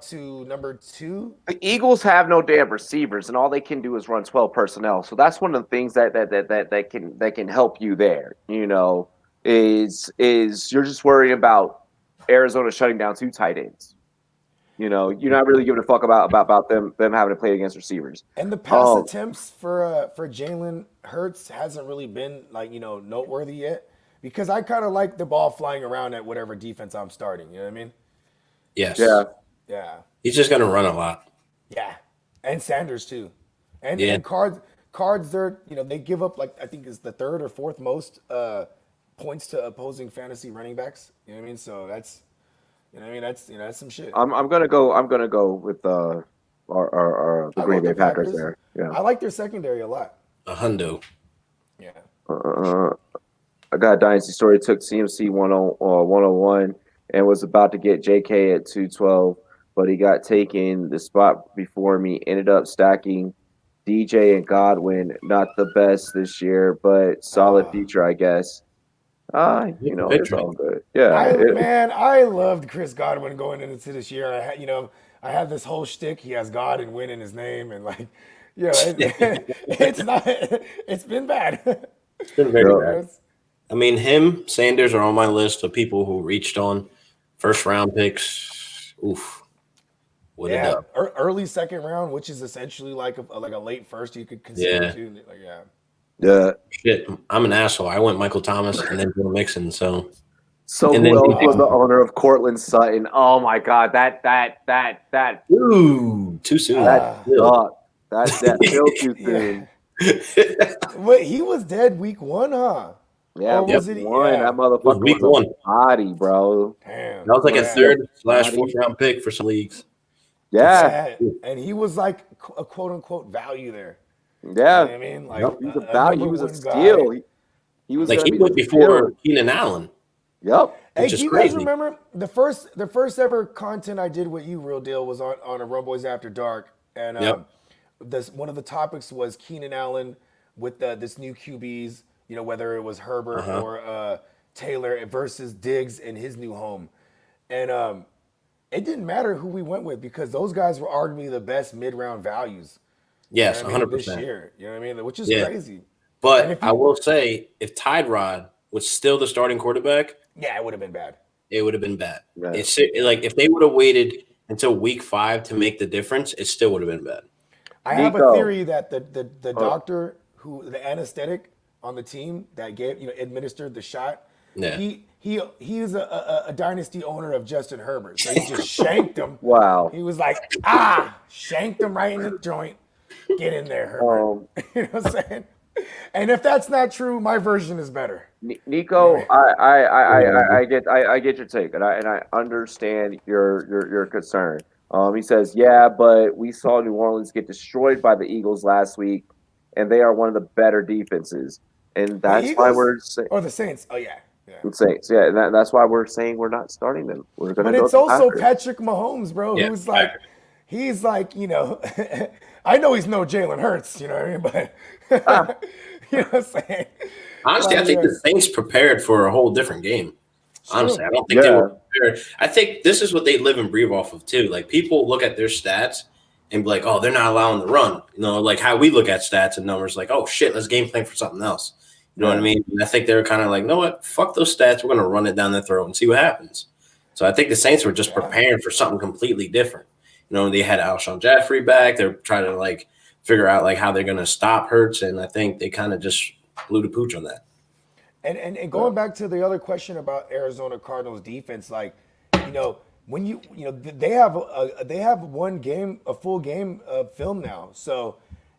to number 2. The Eagles have no damn receivers, and all they can do is run 12 personnel. So that's one of the things that can help you there. You know, is you're just worrying about Arizona shutting down 2 tight ends. You know, you're not really giving a fuck about them having to play against receivers. And the pass attempts for Jalen Hurts hasn't really been like noteworthy yet because I kind of like the ball flying around at whatever defense I'm starting. You know what I mean? Yes. Yeah. Yeah. He's just gonna run a lot. Yeah, and Sanders too, and Yeah. and cards. They're they give up like I think it's the third or fourth most points to opposing fantasy running backs. You know what I mean? So that's that's some shit. I'm gonna go with our the I'll Green go Bay with the Packers Packers. there. Yeah. I like their secondary a lot. A hundo. Yeah. I got a dynasty story. Took CMC 101 and was about to get JK at 212, but he got taken the spot before me. Ended up stacking DJ and Godwin. Not the best this year, but solid future, I guess. It's all good. Yeah. I loved Chris Godwin going into this year. I had this whole shtick. He has God and win in his name, and like, it's been bad. It's been very Yeah. bad. I mean, him, Sanders are on my list of people who reached on first round picks. Oof. What a dub. Early second round, which is essentially like a late first. You could consider Yeah. too. Like, yeah. Yeah. Shit, I'm an asshole. I went Michael Thomas and then Joe Mixon. So So And who then else he- was the owner of Cortland Sutton? Oh my God, that ooh, too soon. sucked. That feel too Yeah. soon. Wait, he was dead week 1, huh? Yeah, Or was week it- one. yeah. That motherfucker Week was a one. body, bro. Damn. That was like a Yeah. third / fourth round pick for some leagues. Yeah, And he was like a quote unquote value there. yeah. You know what I mean? Like He was a value. He was a steal. He was Like gonna he be went the before steal. Keenan Allen. Yep. Hey, which do is you guys crazy. remember the first ever content I did with you, Real Deal, was on a Rumboyz After Dark, and Yep. this one of the topics was Keenan Allen with this new QBs. You know, whether it was Herbert Uh-huh. or Taylor versus Diggs in his new home, and it didn't matter who we went with because those guys were arguably the best mid-round values. You know Yes, what I mean? This 100%. year, you know what I mean? Which is Yeah. crazy. And But if I you, will say, if Tide Rod was still the starting quarterback, yeah, it would have been bad. it would have been bad. Yeah. It's like if they would have waited until week 5 to make the difference, it still would have been bad. I have a Nico. theory that the Oh. doctor the anesthetic on the team that administered the shot, Yeah. he's a dynasty owner of Justin Herbert, so he just shanked him. Wow. He was like, shanked him right in the joint. Get in there, Herbert. You know what I'm saying? And if that's not true, my version is better. Nico, I get your take, and I understand your concern. He says, yeah, but we saw New Orleans get destroyed by the Eagles last week, and they are one of the better defenses, and that's why we're saying the Saints. Oh yeah. Saints, yeah, and that's why we're saying we're not starting them. We're going to But go. it's also Packers. Patrick Mahomes, bro, Yeah, who's like, he's like, I know he's no Jalen Hurts, you know what I mean? But you know what I'm saying? Honestly, I think the Saints prepared for a whole different game. Honestly, I don't think they were prepared. I think this is what they live and breathe off of too. Like people look at their stats and be like, "Oh, they're not allowing the run." You know, like how we look at stats and numbers. Like, "Oh shit, let's game plan for something else." You know what I mean? And I think they were kind of like, "No, what? Fuck those stats. We're gonna run it down their throat and see what happens." So I think the Saints were just preparing for something completely different. You know, they had Alshon Jeffrey back. They're trying to like figure out like how they're gonna stop Hurts, and I think they kind of just blew the pooch on that. And going back to the other question about Arizona Cardinals defense, like, when they have a full game of film now, so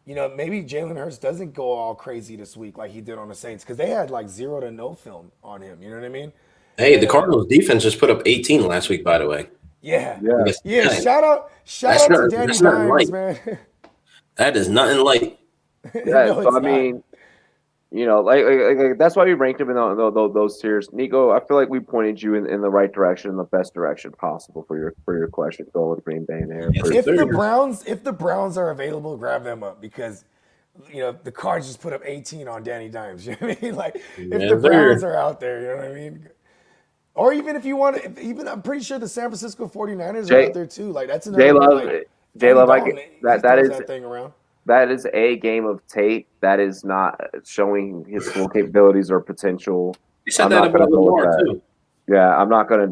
maybe Jalen Hurts doesn't go all crazy this week like he did on the Saints because they had like 0 to no film on him. You know what I mean? Hey, the Cardinals defense just put up 18 last week, by the way. Yeah. Yeah. Shout out to Danny Dimes, man. That is nothing light. Yeah, so I mean, like that's why we ranked him in those tiers. Nico, I feel like we pointed you in the right direction, in the best direction possible for your question. Going with Green Bay there. If the Browns are available, grab them up because the Cards just put up 18 on Danny Dimes. You know what I mean? Like if the Browns are out there, you know what I mean? Or even if you want to, I'm pretty sure the San Francisco 49ers are out there too. Like that's another J-Love, I get that is that thing around. That is a game of tape. That is not showing his full capabilities or potential. You said that about Lamar too. Yeah, I'm not gonna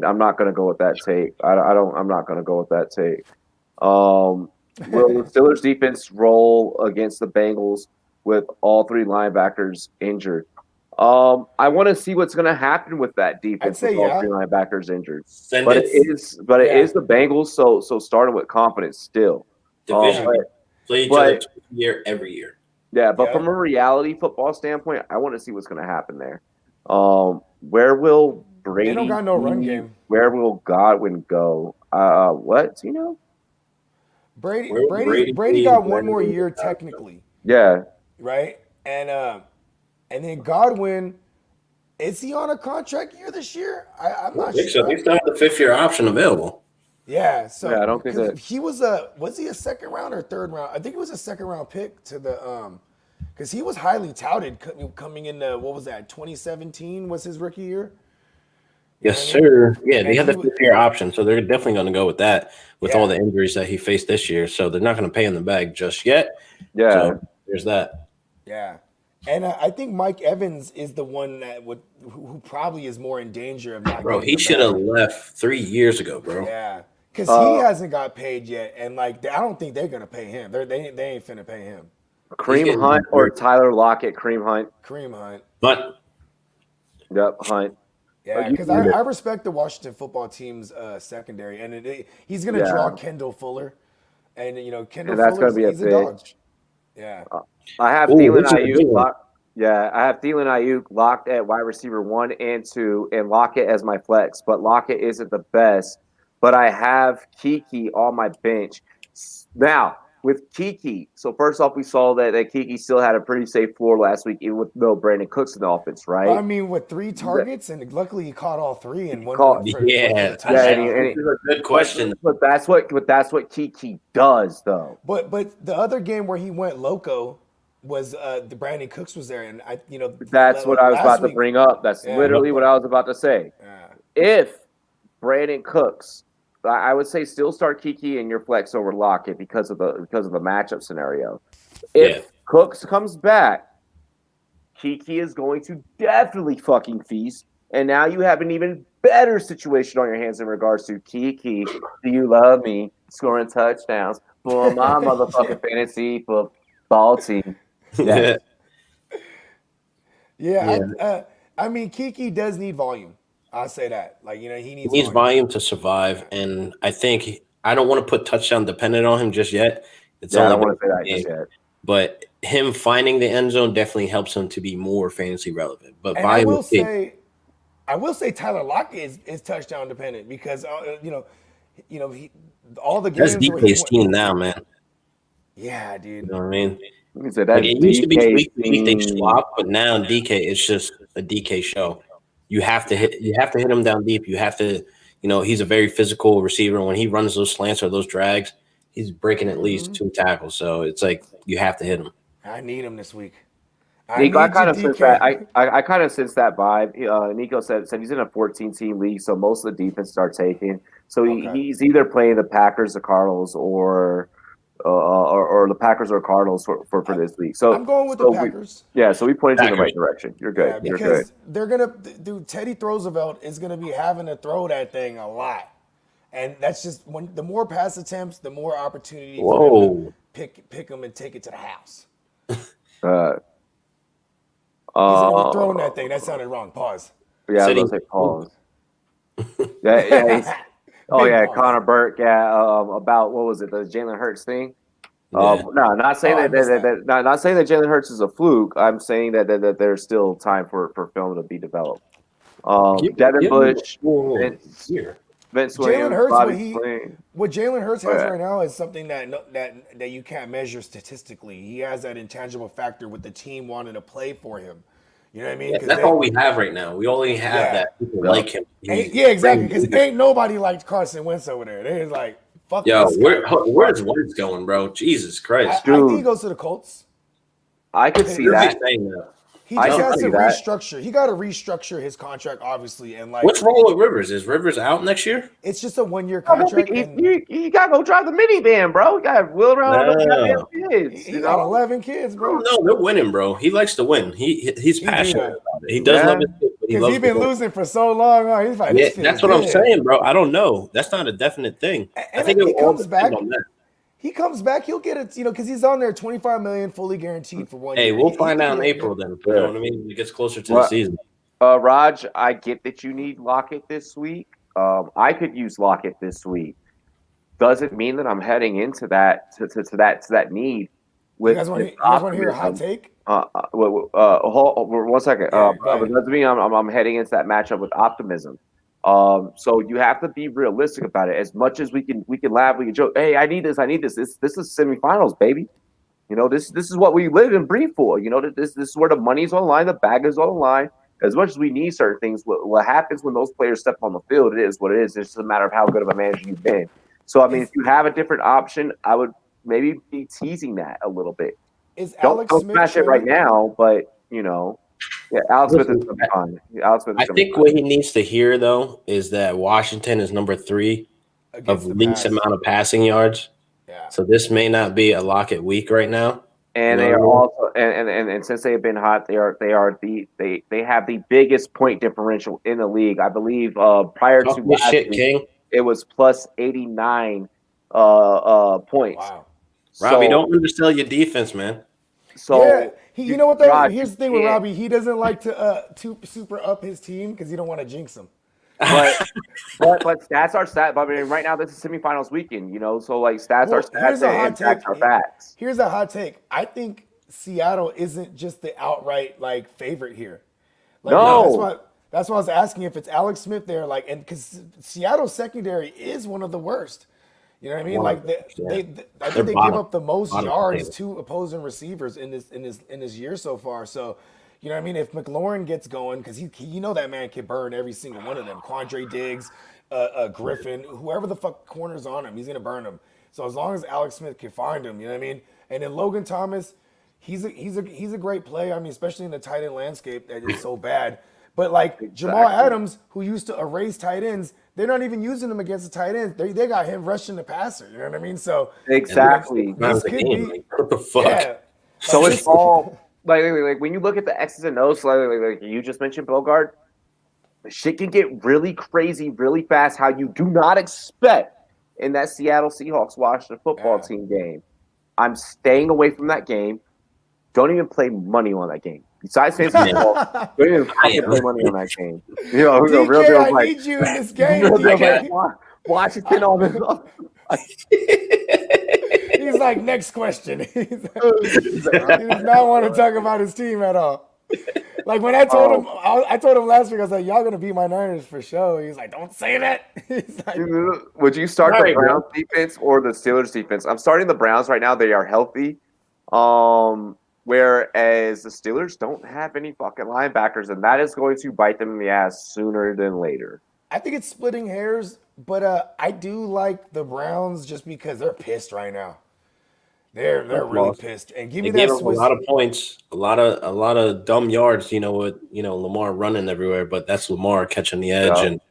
go with that tape. I'm not gonna go with that tape. Will the Steelers defense roll against the Bengals with all 3 linebackers injured? I want to see what's going to happen with that defense with all 3 linebackers injured. It is the Bengals, so starting with confidence still. Division play each other every year. Yeah, but from a reality football standpoint, I want to see what's going to happen there. Where will Brady? They don't got no run game. Where will Godwin go? What? Do you know? Brady got one more year technically. Yeah. Right? And then Godwin, is he on a contract year this year? I'm not sure. So he still has the 5th-year option available. Yeah, so I don't think that he was he a second round or third round? I think it was a second round pick to the because he was highly touted coming in what was that, 2017 was his rookie year? Yes, sir. Yeah, they had the 5th-year option, so they're definitely going to go with that with all the injuries that he faced this year. So they're not going to pay him the bag just yet. Yeah, so there's that. Yeah. And I think Mike Evans is the one that who probably is more in danger of not. Bro, he should have left 3 years ago, bro. Yeah, because he hasn't got paid yet, and I don't think they're gonna pay him. They ain't finna pay him. Kareem Hunt or Tyler Lockett? Kareem Hunt. But yep, Hunt. Yeah, because I respect the Washington football team's secondary, and he's gonna draw Kendall Fuller, and Kendall Fuller, he's a dog. Yeah. I have Thielen Ayuk locked. Yeah, I have Thielen Ayuk locked at wide receiver 1 and 2, and Lockett as my flex. But Lockett isn't the best. But I have Kiki on my bench. Now, with Kiki. So first off, we saw that Kiki still had a pretty safe floor last week, even with no Brandon Cooks in the offense, But I right? mean, with 3 targets, and luckily he caught all 3 and one caught- for Yeah, the touchdown. this is a good question. But that's what Kiki does, though. But the other game where he went loco was the Brandon Cooks was there, and That's what I was about to bring up. That's Yeah. literally what I was about to say. Yeah. If Brandon Cooks, I would say still start Kiki in your flex over Lockett because of the matchup scenario. If Cooks comes back, Kiki is going to definitely fucking feast, and now you have an even better situation on your hands in regards to Kiki. Do you love me? Scoring touchdowns for my motherfucking fantasy football team. Yeah. Yeah. I mean, Kiki does need volume. I'll say that. Like, he needs volume to survive, and I think I don't want to put touchdown dependent on him just yet. It's I only don't want to say been that just yet. But him finding the end zone definitely helps him to be more fantasy relevant. But And I will say Tyler Lockett is touchdown dependent because all the games that's where he DK's team now, man. Yeah, dude. You know what I mean? Like it used to be week they swap, but now DK it's just a DK show. You have to hit him down deep. You have to, he's a very physical receiver. When he runs those slants or those drags, he's breaking at least 2 tackles. So it's like you have to hit him. I need him this week. Nico, I kind of sense that. I kind of sense that vibe. Nico said he's in a 14-team league, so most of the defenses are taken. So he's either playing the Packers, the Cardinals, or the Packers or Cardinals for this week. So I'm going with the Packers. So we pointed you in the right direction. You're good. Yeah, because they're gonna do. Teddy Roosevelt is gonna be having to throw that thing a lot, and that's just the more pass attempts, the more opportunity for them to pick them and take it to the house. He's gonna be throwing that thing. That sounded wrong. Pause. Yeah, I was gonna say pause. Connor Burke. About what was it? The Jalen Hurts thing. No, not saying not saying that Jalen Hurts is a fluke. I'm saying that there's still time for film to be developed. Devin Bush, Vince Williams, what Jalen Hurts has right now is something that you can't measure statistically. He has that intangible factor with the team wanting to play for him. You know what I mean? That's all we have right now. We only have that people like him. Exactly. Because ain't nobody liked Carson Wentz over there. They're like, fuck. Yo, where's Wentz going, bro? Jesus Christ, I think he goes to the Colts. I could see that. He just has to restructure. He got to restructure his contract, obviously, and what's wrong with Rivers? Is Rivers out next year? It's just a 1-year contract. You gotta go drive the minivan, bro. You gotta wheel around with kids. He got 11 kids, bro. No, they're winning, bro. He likes to win. He's passionate about it. He does love his kids, because he's been losing for so long. He's like, that's what I'm saying, bro. I don't know. That's not a definite thing. I think he comes back. He comes back, he'll get it, because he's on there $25 million fully guaranteed for 1 year. Hey, we'll find out in April then. You know what I mean? It gets closer to the season. Raj, I get that you need Lockett this week. I could use Lockett this week. Doesn't mean that I'm heading into that to that need. You guys want to hear a hot take? One second. Doesn't mean I'm heading into that matchup with optimism. So you have to be realistic about it. As much as we can laugh, we can joke. Hey, I need this. This is semifinals, baby. This is what we live and breathe for. This is where the money's on the line, the bag is on the line. As much as we need certain things, what happens when those players step on the field, it is what it is. It's just a matter of how good of a manager you've been. So I mean, if you have a different option, I would maybe be teasing that a little bit. Don't smash it right now, but Yeah, Alex Smith is going to be fine. I think what he needs to hear, though, is that Washington is number 3 of least amount of passing yards. Yeah. So this may not be a Lockett week right now. And they are also and since they have been hot, they have the biggest point differential in the league. I believe prior to last week, it was plus 89 points. Wow. Robbie, don't undersell your defense, man. So yeah, you know what? Here's the thing with Robbie. He doesn't like to super up his team because he don't want to jinx them. But stats are stats. But I mean, right now this is semifinals weekend. So like stats are stats and facts are facts. Here's a hot take. I think Seattle isn't just the outright favorite here. No. That's why I was asking if it's Alex Smith there, and because Seattle's secondary is one of the worst. You know what I mean? Like I think they give up the most yards to opposing receivers in this year so far. So, you know what I mean? If McLaurin gets going, because he you know that man can burn every single one of them. Quandre Diggs, Griffin, whoever the fuck corners on him, he's gonna burn them. So as long as Alex Smith can find him, you know what I mean? And then Logan Thomas, he's a great play. I mean, especially in the tight end landscape that is so bad. But like Jamal Adams, who used to erase tight ends, they're not even using him against the tight ends. They got him rushing the passer. You know what I mean? So exactly. This could be, like, what the fuck? Yeah. So it's all like when you look at the X's and O's, like you just mentioned, Bogart, the shit can get really crazy really fast. How you do not expect in that Seattle Seahawks Washington football team game. I'm staying away from that game. Don't even play money on that game. Besides fantasy football, don't even play money on that game. You know, DK, real deal, I like, need you in this game, DK. Washington on this. He's like, next question. He does not want to talk about his team at all. Like when I told him, I told him last week, I was like, y'all gonna beat my Niners for sure. He's like, don't say that. He's like, would you start the Browns defense or the Steelers defense? I'm starting the Browns right now. They are healthy. Whereas the Steelers don't have any fucking linebackers, and that is going to bite them in the ass sooner than later. I think it's splitting hairs, but I do like the Browns just because they're pissed right now. They're really pissed. And give me that Swiss. A lot of points, a lot of dumb yards. You know what? You know Lamar running everywhere, but that's Lamar catching the edge and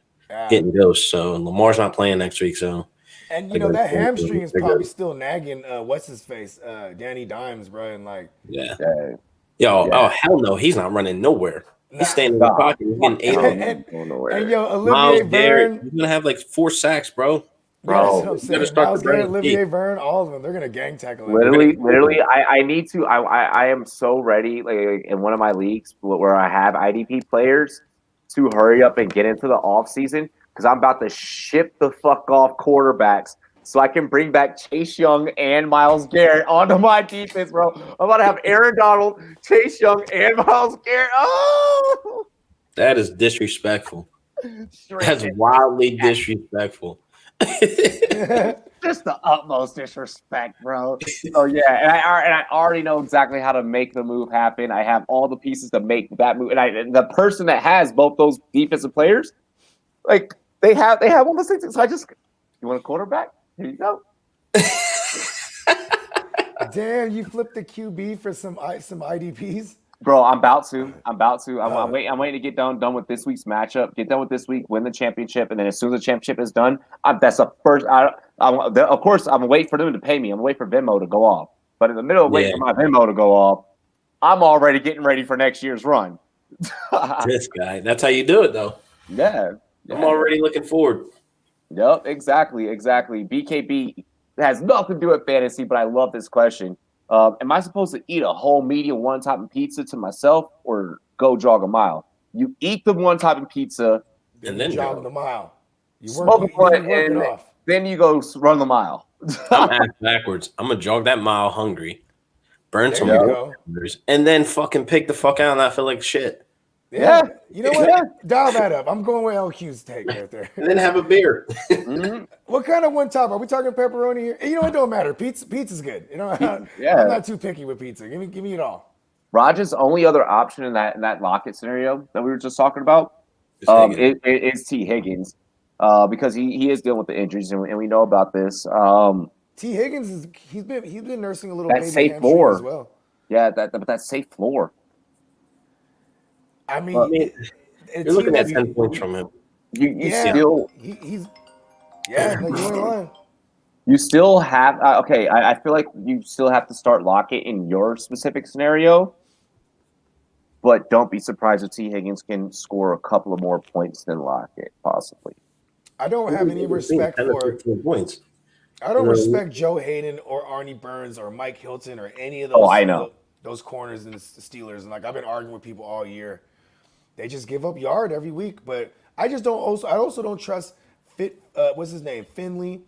getting ghosts. So Lamar's not playing next week. So. And you know that hamstring is probably still nagging. What's his face? Danny Dimes, bro. And like, oh hell no, he's not running nowhere. He's staying in the pocket. He's getting 8 and yo, Olivier Miles Byrne, Garrett, he's gonna have like 4 sacks, bro. Bro, Miles Garrett, Olivier Byrne, all of them. They're gonna gang tackle him. Literally, I need to. I am so ready. Like in one of my leagues where I have IDP players to hurry up and get into the off season. Because I'm about to ship the fuck off quarterbacks so I can bring back Chase Young and Myles Garrett onto my defense, bro. I'm about to have Aaron Donald, Chase Young, and Myles Garrett. Oh! That is disrespectful. That's wildly disrespectful. Just the utmost disrespect, bro. Oh, yeah. And I already know exactly how to make the move happen. I have all the pieces to make that move. And the person that has both those defensive players, like, they have all the things. So you want a quarterback? Here you go. Damn, you flipped the QB for some IDPs? Bro, I'm about to. I'm waiting to get done with this week's matchup. Get done with this week, win the championship, and then as soon as the championship is done, that's the first. Of course, I'm waiting for them to pay me. I'm waiting for Venmo to go off. But in the middle of waiting for my Venmo to go off, I'm already getting ready for next year's run. This guy. That's how you do it, though. Yeah. I'm already looking forward. Yep, exactly. BKB has nothing to do with fantasy, but I love this question. Am I supposed to eat a whole medium one-topping pizza to myself or go jog a mile? You eat the one-topping pizza. And then jog the mile. You smoke a blunt, and then you go run the mile. I'm ass backwards. I'm going to jog that mile hungry, burn some calories, and then fucking pick the fuck out and not feel like shit. Yeah. You know what? Yeah. Dial that up. I'm going with LQ's take right there. And then have a beer. What kind of one top? Are we talking pepperoni here? You know, it don't matter. Pizza's good. You know, I'm not too picky with pizza. Give me it all. Raj's only other option in that Lockett scenario that we were just talking about is T. Higgins. Because he is dealing with the injuries and we know about this. T. Higgins he's been nursing a little that baby safe floor as well. Yeah, that safe floor. I mean, you're looking at 10 points from him. He's no, you ain't lying. You still have I feel like you still have to start Lockett in your specific scenario, but don't be surprised if T. Higgins can score a couple of more points than Lockett, possibly. I don't have any respect for points. I don't respect Joe Hayden or Arnie Burns or Mike Hilton or any of those. Oh, I know. Those corners in the Steelers. And like I've been arguing with people all year. They just give up yard every week. But I also don't trust what's his name? Finley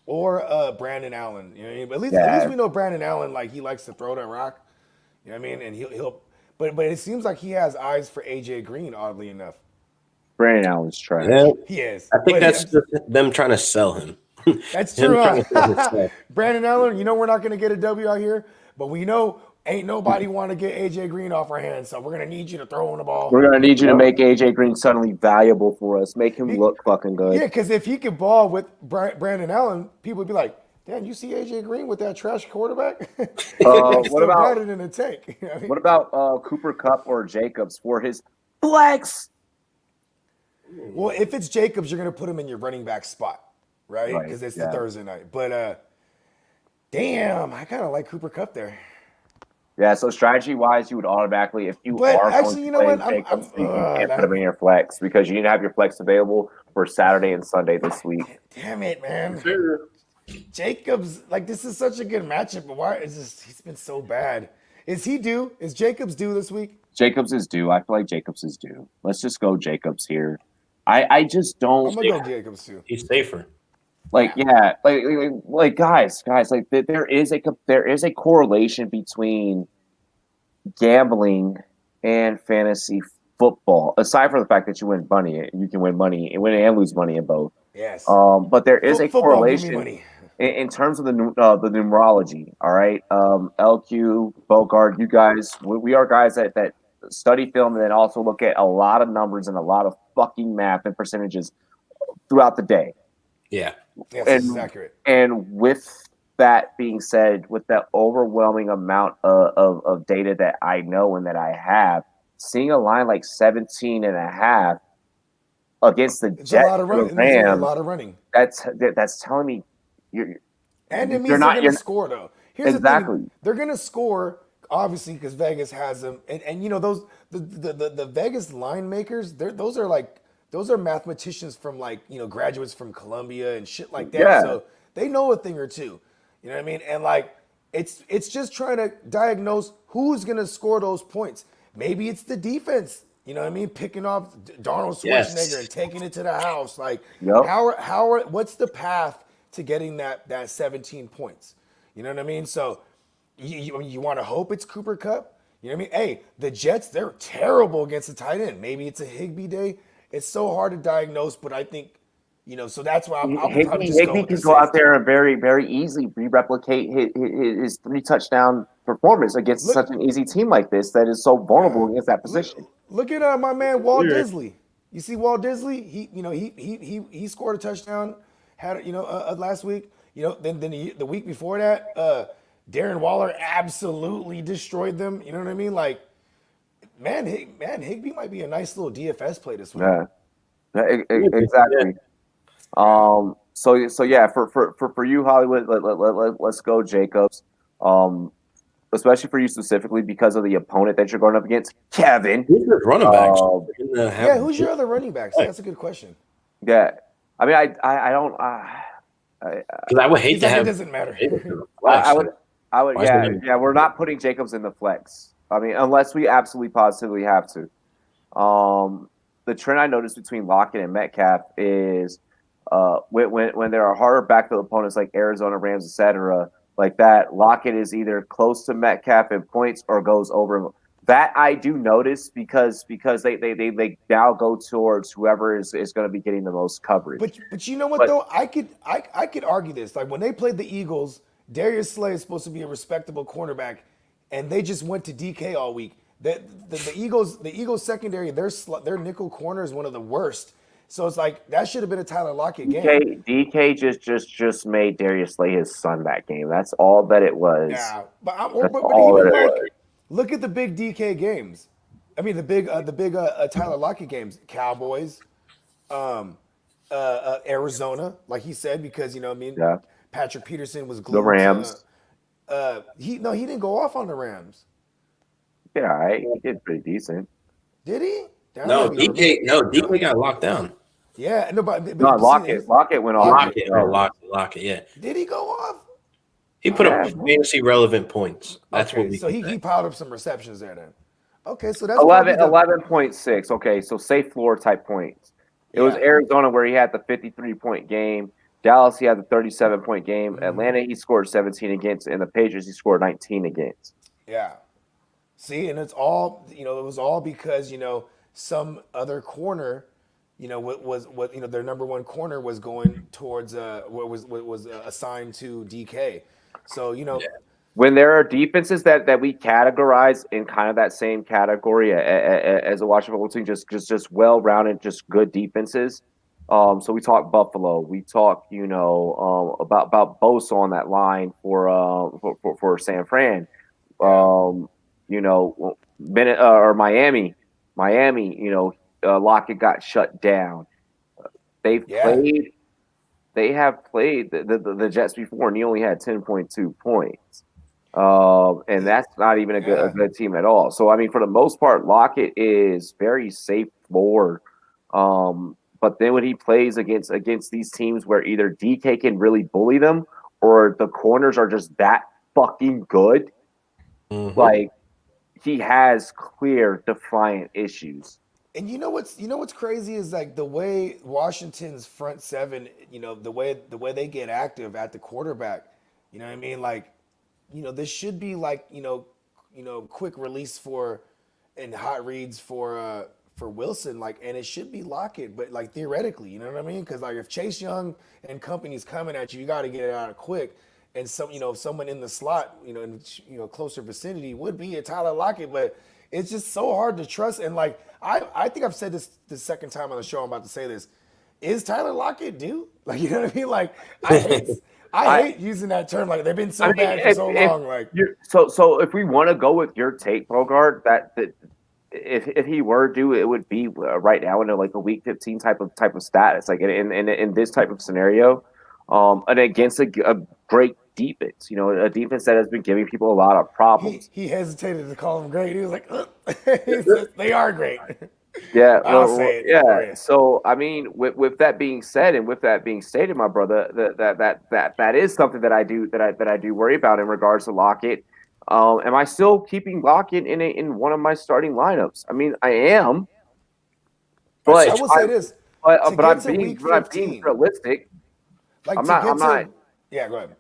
or Brandon Allen. You know what I mean? But at least we know Brandon Allen, like he likes to throw that rock. You know what I mean? And he'll but it seems like he has eyes for AJ Green, oddly enough. Brandon Allen's trash. Yeah. He is. I think that's just them trying to sell him. That's Him true. trying to sell his Huh? stuff. Brandon Allen, you know we're not going to get a W out here, but we know ain't nobody want to get AJ Green off our hands, so we're going to need you to throw him the ball. We're gonna need you to make AJ Green suddenly valuable for us. Make him look fucking good. Yeah, because if he could ball with Brandon Allen, people would be like, "Damn, you see AJ Green with that trash quarterback? What Still about got it in the tank." You know what I mean? what about Cooper Cup or Jacobs for his flex? Well, if it's Jacobs, you're going to put him in your running back spot, right? Right, Because it's yeah. the Thursday night. But damn, I kind of like Cooper Cup there. Yeah, so strategy wise, you would automatically, if you But are actually, you know going to what? play Jacobs, you can't put him in your flex because you didn't have your flex available for Saturday and Sunday this week. Damn it, man. Sure. Jacobs, like this is such a good matchup, but why? It's just he's been so bad. Is he due? Is Jacobs due this week? Jacobs is due. I feel like Jacobs is due. Let's just go Jacobs here. I just don't I'm gonna go Jacobs too. He's safer. like guys like there is a correlation between gambling and fantasy football. Aside from the fact that you win money, you can win money and win and lose money in both. Yes. But there is a Football, give me correlation money. in terms of the numerology. All right, LQ, Bogart, you guys, we are guys that study film and then also look at a lot of numbers and a lot of fucking math and percentages throughout the day. Yeah. Yes, this is accurate. And with that being said, with that overwhelming amount of data that I know and that I have, seeing a line like 17 and a half against the It's Jets, a lot of running. the Rams, A lot of running. that's telling me you're And it means you're they're not- going you're- to score though. Here's the Exactly. thing: they're going to score obviously because Vegas has them, and you know those the Vegas line makers. Those are mathematicians from like graduates from Columbia and shit like that. Yeah. So they know a thing or two. You know what I mean? And like it's just trying to diagnose who's going to score those points. Maybe it's the defense. You know what I mean? Picking off Darnold Yes. Schwarzenegger and taking it to the house. Like Yep. what's the path to getting that 17 points? You know what I mean? So you want to hope it's Cooper Cup. You know what I mean? Hey, the Jets, they're terrible against the tight end. Maybe it's a Higbee day. It's so hard to diagnose, but I think, so that's why I'll probably just go Higbee with can the go out safety. there and very, very easily replicate his 3 touchdown performance against such an easy team like this that is so vulnerable against that position. Look at my man Walt Weird. Disley. You see Walt Disley? He scored a touchdown. Had last week. Then the week before that, Darren Waller absolutely destroyed them. You know what I mean? Like, man, Higbee might be a nice little DFS play this week. Yeah, exactly. So yeah, for you, Hollywood, let's go Jacobs. Especially for you specifically because of the opponent that you're going up against, Kevin. Who's your running backs? Yeah, who's your other running backs? That's a good question. Yeah, I mean, I don't. Because I would hate He's to like, it have. doesn't matter. I would. Why is it- Yeah. We're not putting Jacobs in the flex. I mean, unless we absolutely positively have to. The trend I noticed between Lockett and Metcalf is when there are harder backfield opponents like Arizona, Rams, etc. like that, Lockett is either close to Metcalf in points or goes over him. That I do notice because they now go towards whoever is going to be getting the most coverage. But you know what though? I could argue this. Like when they played the Eagles, Darius Slay is supposed to be a respectable cornerback, and they just went to DK all week. The Eagles secondary, their nickel corner is one of the worst. So it's like that should have been a Tyler Lockett game. DK just made Darius Slay his son that game. That's all that it was. Yeah, but all even that it like was. look at the big DK games. I mean the big Tyler Lockett games. Cowboys, Arizona, like he said, because Yeah. Patrick Peterson was glued The Rams. He didn't go off on the Rams. Yeah, right. He did pretty decent. Did he? That No, might be DK got locked down. Yeah, no, but No, Lockett went off. Lockett, yeah. Did he go off? He put up fantasy relevant points. That's okay, what we so he can piled up some receptions there then. Okay, so that's 11.6. Okay, so safe floor type points. It was Yeah. Arizona where he had the 53-point game. Dallas, he had the 37-point game. Mm-hmm. Atlanta, he scored 17 against. And the Patriots, he scored 19 against. Yeah. See, and it's all, it was all because, some other corner what their number one corner was going towards what was assigned to DK. So when there are defenses that we categorize in kind of that same category as a Washington football team, just well-rounded, just good defenses. So we talk Buffalo, we talk about Bosa on that line for San Fran, Bennett, or Miami, Lockett got shut down. They have played the Jets before, and he only had 10.2 points. And that's not even a good team at all. So, I mean, for the most part, Lockett is very safe forward. But then when he plays against these teams where either DK can really bully them or the corners are just that fucking good, like he has clear, defiant issues. And what's crazy is like the way Washington's front seven, the way they get active at the quarterback. You know what I mean? Like, this should be like, quick release and hot reads for Wilson, like, and it should be Lockett, but like theoretically, you know what I mean? Because like if Chase Young and company's coming at you, you got to get it out of quick. And someone in the slot, in closer vicinity would be a Tyler Lockett, but it's just so hard to trust. And like I think I've said this the second time on the show I'm about to say this. Is Tyler Lockett due? Like, you know what I mean? Like I hate using that term. Like they've been so bad for so long. Like so if we want to go with your take, Bogart, that if he were due, it would be right now in like a week 15 type of status, like in this type of scenario, and against a great defense, a defense that has been giving people a lot of problems. He hesitated to call them great. He was like, he says, they are great. Yeah, I'll say it. Yeah. So I mean, with that being said, and with that being stated, my brother, that is something that I do worry about in regards to Lockett. Am I still keeping Lockett in one of my starting lineups? I mean, I am. But I will say this. But I'm being realistic. Like I'm not. Yeah, go ahead.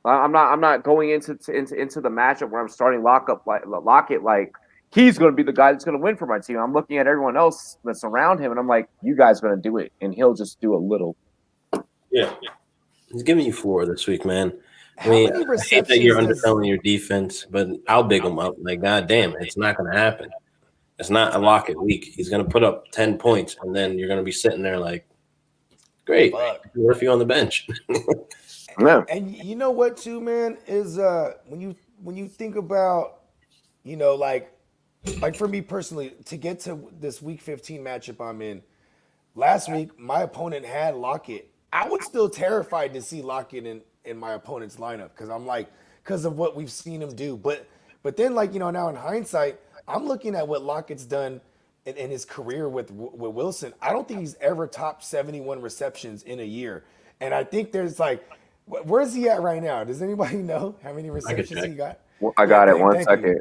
I'm not going into the matchup where I'm starting Lockett like he's going to be the guy that's going to win for my team. I'm looking at everyone else that's around him, and I'm like, you guys are going to do it, and he'll just do a little. Yeah, he's giving you 4 this week, man. I mean, I hate that you're underselling your defense, but I'll big him up. Like, goddamn, it's not going to happen. It's not a Lockett week. He's going to put up 10 points, and then you're going to be sitting there like, great, what if you're on the bench? Yeah. And you know what, too, man, is when you think about, like for me personally, to get to this Week 15 matchup I'm in, last week my opponent had Lockett. I was still terrified to see Lockett in my opponent's lineup because of what we've seen him do. But then, like, now in hindsight, I'm looking at what Lockett's done in his career with Wilson. I don't think he's ever topped 71 receptions in a year. And I think there's like, where's he at right now? Does anybody know how many receptions he got? Well, I got it. 1 second.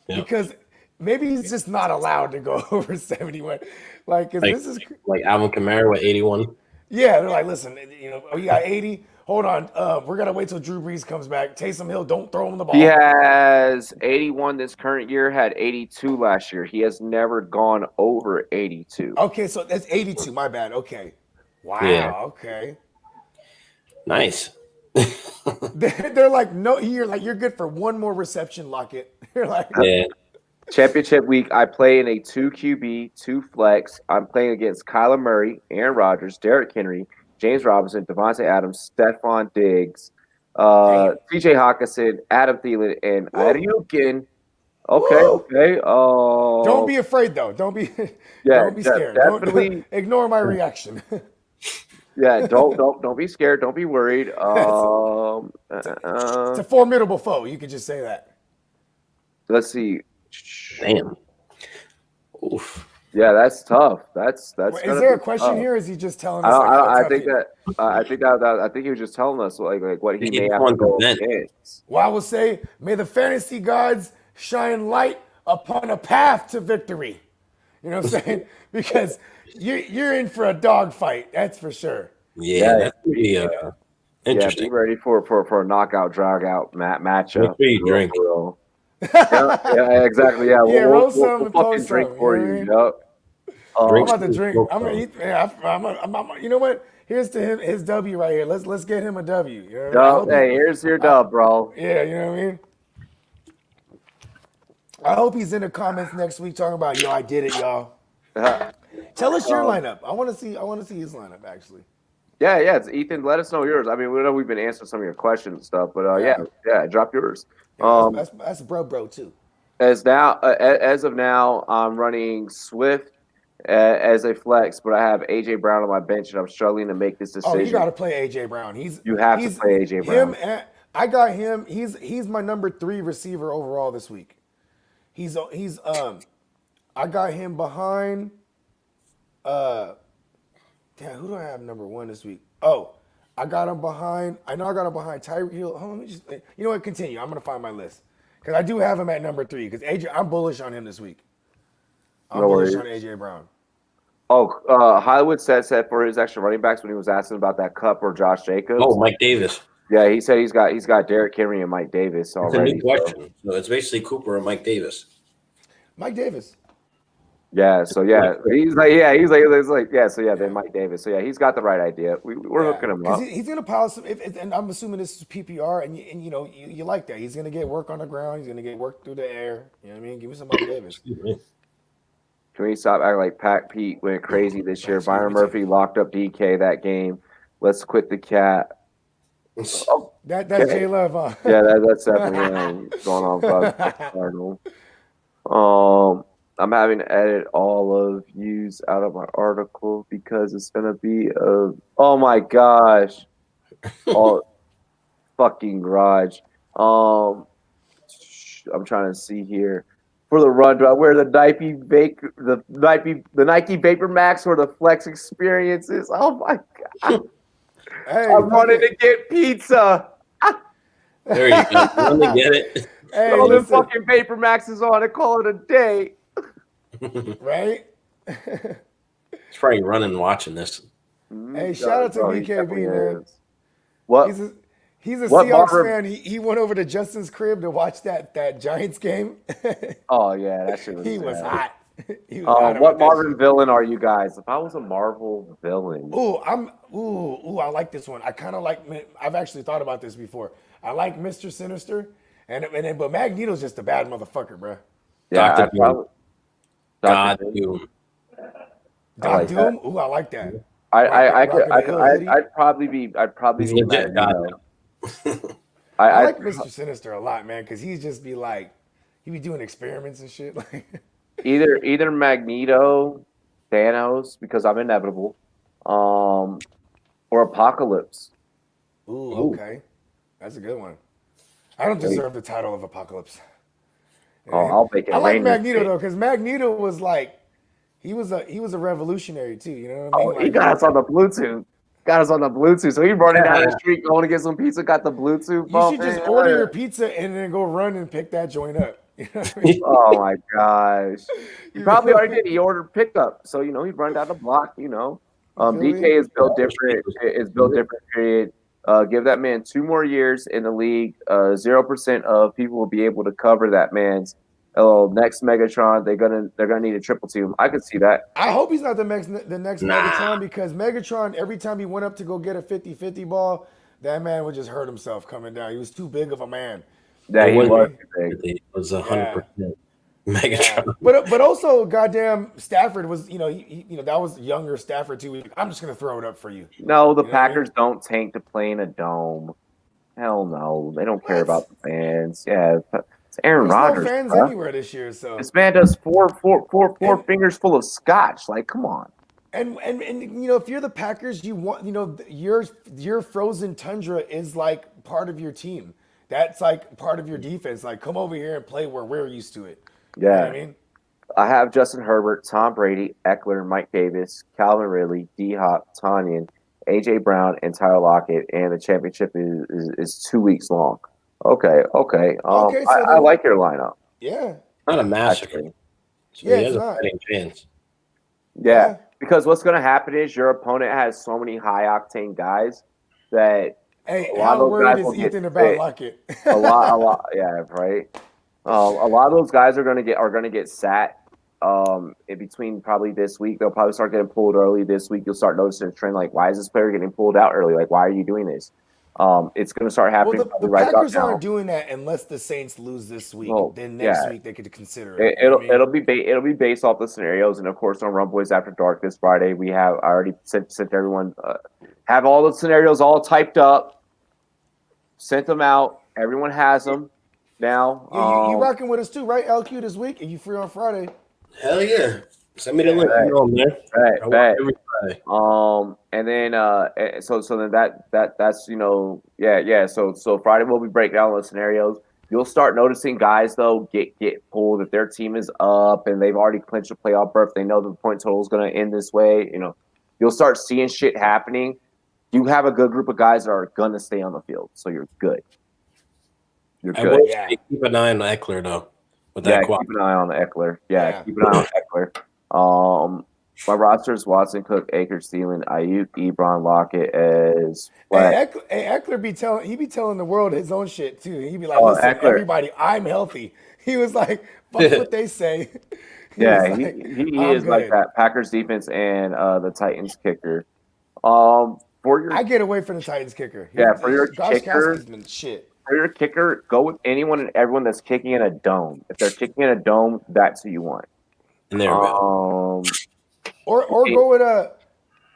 Yeah. Because maybe he's just not allowed to go over 71. Like, this is like Alvin Kamara with 81. Yeah, they're like, listen, you got 80. Hold on, we're gonna wait till Drew Brees comes back. Taysom Hill, don't throw him the ball. He has 81 this current year. Had 82 last year. He has never gone over 82. Okay, so that's 82. My bad. Okay. Wow. Yeah. Okay. Nice. They're like, no, you're good for one more reception, Lockett. You're like, yeah. Championship week, I play in a 2 QB, 2 flex. I'm playing against Kyler Murray, Aaron Rodgers, Derrick Henry, James Robinson, Devontae Adams, Stephon Diggs, TJ Hawkinson, Adam Thielen, and Ayukin. Okay. Don't be afraid though. Don't be scared. Definitely ignore my reaction. Yeah, don't be scared. Don't be worried. It's a formidable foe. You could just say that. Let's see. Damn. Oof. Yeah, that's tough. That's. Is there a question here? Or is he just telling us? I think he was just telling us like what he may have to go against. Well, I will say, may the fantasy gods shine light upon a path to victory. You know what I'm saying? Because you're in for a dogfight. That's for sure. Yeah, that's pretty interesting. Yeah, be ready for a knockout, drag out matchup. Make sure you drink. Yeah, exactly. Yeah, Yeah, we'll fucking drink for you. Yep. I'm Drinks about to and drink. smoke I'm gonna zone. eat. Yeah, you know what? Here's to him, his W right here. Let's get him a W. You know what I mean? I hope Hey, here's your dub, bro. yeah, you know what I mean? I hope he's in the comments next week talking about, yo, I did it, y'all. Tell us your lineup. I want to see his lineup actually. Yeah, it's Ethan. Let us know yours. I mean, we know we've been answering some of your questions and stuff, but yeah, drop yours. Yeah, that's bro too. As of now, I'm running Swift as a flex, but I have AJ Brown on my bench, and I'm struggling to make this decision. Oh, you got to play AJ Brown. You have to play AJ Brown. I got him. He's my number 3 receiver overall this week. I got him behind. Who do I have number 1 this week? Oh, I got him behind. I know I got him behind Tyreek Hill. Hold on, let me just. You know what? Continue. I'm gonna find my list because I do have him at number 3. Because AJ, I'm bullish on him this week. I'm bullish on AJ Brown. Oh, Hollywood said for his extra running backs when he was asking about that Cup or Josh Jacobs. Oh, Mike Davis. Yeah, he said he's got Derrick Henry and Mike Davis already. It's a new question. So it's basically Cooper and Mike Davis. Mike Davis. Yeah, so then Mike Davis. So yeah, he's got the right idea. We're hooking him up. He's gonna pile some, and I'm assuming this is PPR, and you know you like that. He's gonna get work on the ground. He's gonna get work through the air. You know what I mean? Give me some Mike Davis. Can we stop acting like Pack Pete went crazy this year? Byron Murphy locked up DK that game. Let's quit the cat. Oh, that's J Love, huh? Yeah, that's definitely going on about Cardinals. I'm having to edit all of yous out of my article because it's gonna be oh my gosh, fucking garage. I'm trying to see here for the run. Do I wear the Nike Vapor Max or the Flex Experiences? Oh my god! Hey, I'm running to get pizza. There you go. Let me get it. Hey, all the fucking Vapor Maxes on and call it a day. Right? He's probably running and watching this. Hey, shout out to BKB, man. What? He's a Seahawks fan. He went over to Justin's crib to watch that Giants game. Oh yeah, that shit was. He was hot. What Marvel villain are you guys? If I was a Marvel villain, I like this one. I kind of like. I've actually thought about this before. I like Mr. Sinister, but Magneto's just a bad motherfucker, bro. Yeah, God Doom. Doc Doom. Ooh, I like that. I'd probably be Magneto. I like Mr. Sinister a lot, man, because he be doing experiments and shit. either Magneto, Thanos, because I'm inevitable, or Apocalypse. Ooh, okay, that's a good one. I don't deserve the title of Apocalypse. I'll make it. I like Magneto though, because Magneto was like, he was a revolutionary too. You know what I mean? He got us on the Bluetooth. So he running down the street, going to get some pizza. Got the Bluetooth. You should just order your pizza and then go run and pick that joint up. You know what I mean? Oh my gosh! He probably already did. He ordered pickup, so he'd run down the block. DK is built different. Period. Give that man 2 more years in the league. 0% of people will be able to cover that man's next Megatron. They're gonna need a triple team. I could see that. I hope he's not the next Megatron, because Megatron, every time he went up to go get a 50-50 ball, that man would just hurt himself coming down. He was too big of a man. Yeah, he was. It was 100% Megatron. But also, goddamn, Stafford was, that was younger Stafford too. I'm just gonna throw it up for you. No, the Packers don't tank to play in a dome. Hell no, they don't care about the fans. Yeah, it's Aaron Rodgers. No fans anywhere this year, so this man does four fingers full of scotch. Like, come on. And if you're the Packers, you want your frozen tundra is like part of your team. That's like part of your defense. Like, come over here and play where we're used to it. Yeah. You know what I mean? I have Justin Herbert, Tom Brady, Eckler, Mike Davis, Calvin Ridley, D-Hop, Tanyan, A.J. Brown, and Tyler Lockett, and the championship is 2 weeks long. Okay. I like your lineup. Yeah. Not a massacre. So he has a fighting chance. Yeah, because what's going to happen is your opponent has so many high-octane guys that Hey, how worried is Ethan about Lockett? a lot, yeah, right. A lot of those guys are gonna get sat in between probably this week, they'll probably start getting pulled early this week. You'll start noticing a trend like, why is this player getting pulled out early? Like, why are you doing this? It's going to start happening. Well, the right Packers about aren't doing that unless the Saints lose this week. Well, Then next yeah. week they could consider it. It'll be based off the scenarios, and of course on Rumboyz After Dark this Friday we have I already sent everyone have all the scenarios all typed up, sent them out. Everyone has them now. You rocking with us too, right? LQ this week? Are you free on Friday? Hell yeah! Send me the link. Right. On there. Right. Every Friday. And then so then that's yeah. So Friday we'll be breaking down those scenarios. You'll start noticing guys though get pulled if their team is up and they've already clinched a playoff berth. They know the point total is going to end this way. You'll start seeing shit happening. You have a good group of guys that are going to stay on the field, so you're good. You're good. Keep an eye on Eckler though. With that keep an eye on Eckler. Keep an eye on Eckler. My roster is Watson, Cook, Akers, Thielen, Ayuk, Ebron, Lockett as Eckler be telling the world his own shit too. He'd be like, "Listen, Eckler, everybody, I'm healthy." He was like, "Fuck what they say." He is good. Like that. Packers defense and the Titans kicker. I get away from the Titans kicker. For your kicker, shit. For your kicker, go with anyone and everyone that's kicking in a dome. If they're kicking in a dome, that's who you want. And there we go. Or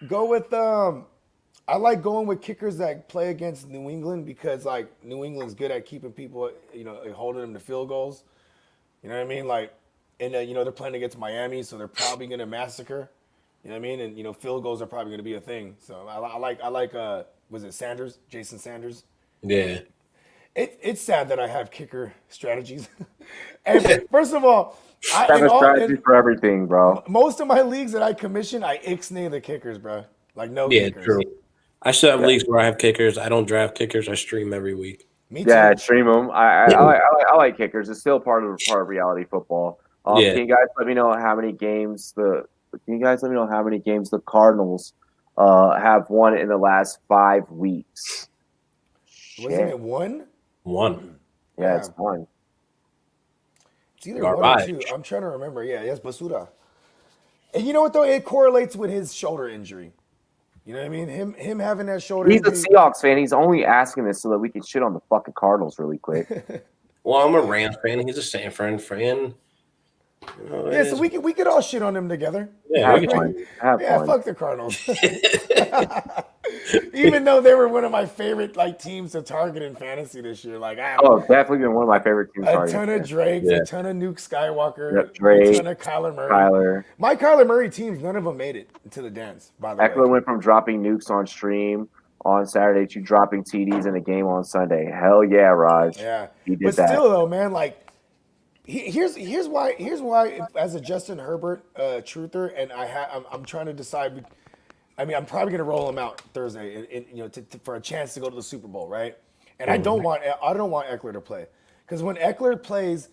go with I like going with kickers that play against New England because like New England's good at keeping people, holding them to field goals. You know what I mean? Like, and they're playing against Miami, so they're probably gonna massacre. You know what I mean? And field goals are probably gonna be a thing. So I like was it Sanders? Jason Sanders? Yeah. It's sad that I have kicker strategies. And first of all, I have a strategy for everything, bro. Most of my leagues that I commission, I ixnay the kickers, bro. Like kickers. Yeah, true. I still have leagues where I have kickers. I don't draft kickers. I stream every week. Me too. Yeah, stream them. I like kickers. It's still part of reality football. Can you guys let me know how many games the Cardinals have won in the last 5 weeks? Wasn't it one? One. Yeah, it's one. It's either one or two. I'm trying to remember. Yeah, yes, Basura. And you know what though? It correlates with his shoulder injury. You know what I mean? Him having that shoulder injury. He's a Seahawks fan. He's only asking this so that we can shit on the fucking Cardinals really quick. Well, I'm a Rams fan. He's a San Fran fan. So we could all shit on them together. Yeah, have fun. Fuck the Cardinals. Even though they were one of my favorite teams to target in fantasy this year. Definitely been one of my favorite teams. A ton of Drakes, a ton of Nuke Skywalker, Drake, a ton of Kyler Murray. My Kyler Murray teams, none of them made it to the dance, by the way. Eckler went from dropping nukes on stream on Saturday to dropping TDs in a game on Sunday. Hell yeah, Raj. Yeah. He did that. But still though, man, here's why as a Justin Herbert truther, and I'm trying to decide. I mean, I'm probably gonna roll him out Thursday, for a chance to go to the Super Bowl, right? And I don't want Eckler to play because when Eckler plays,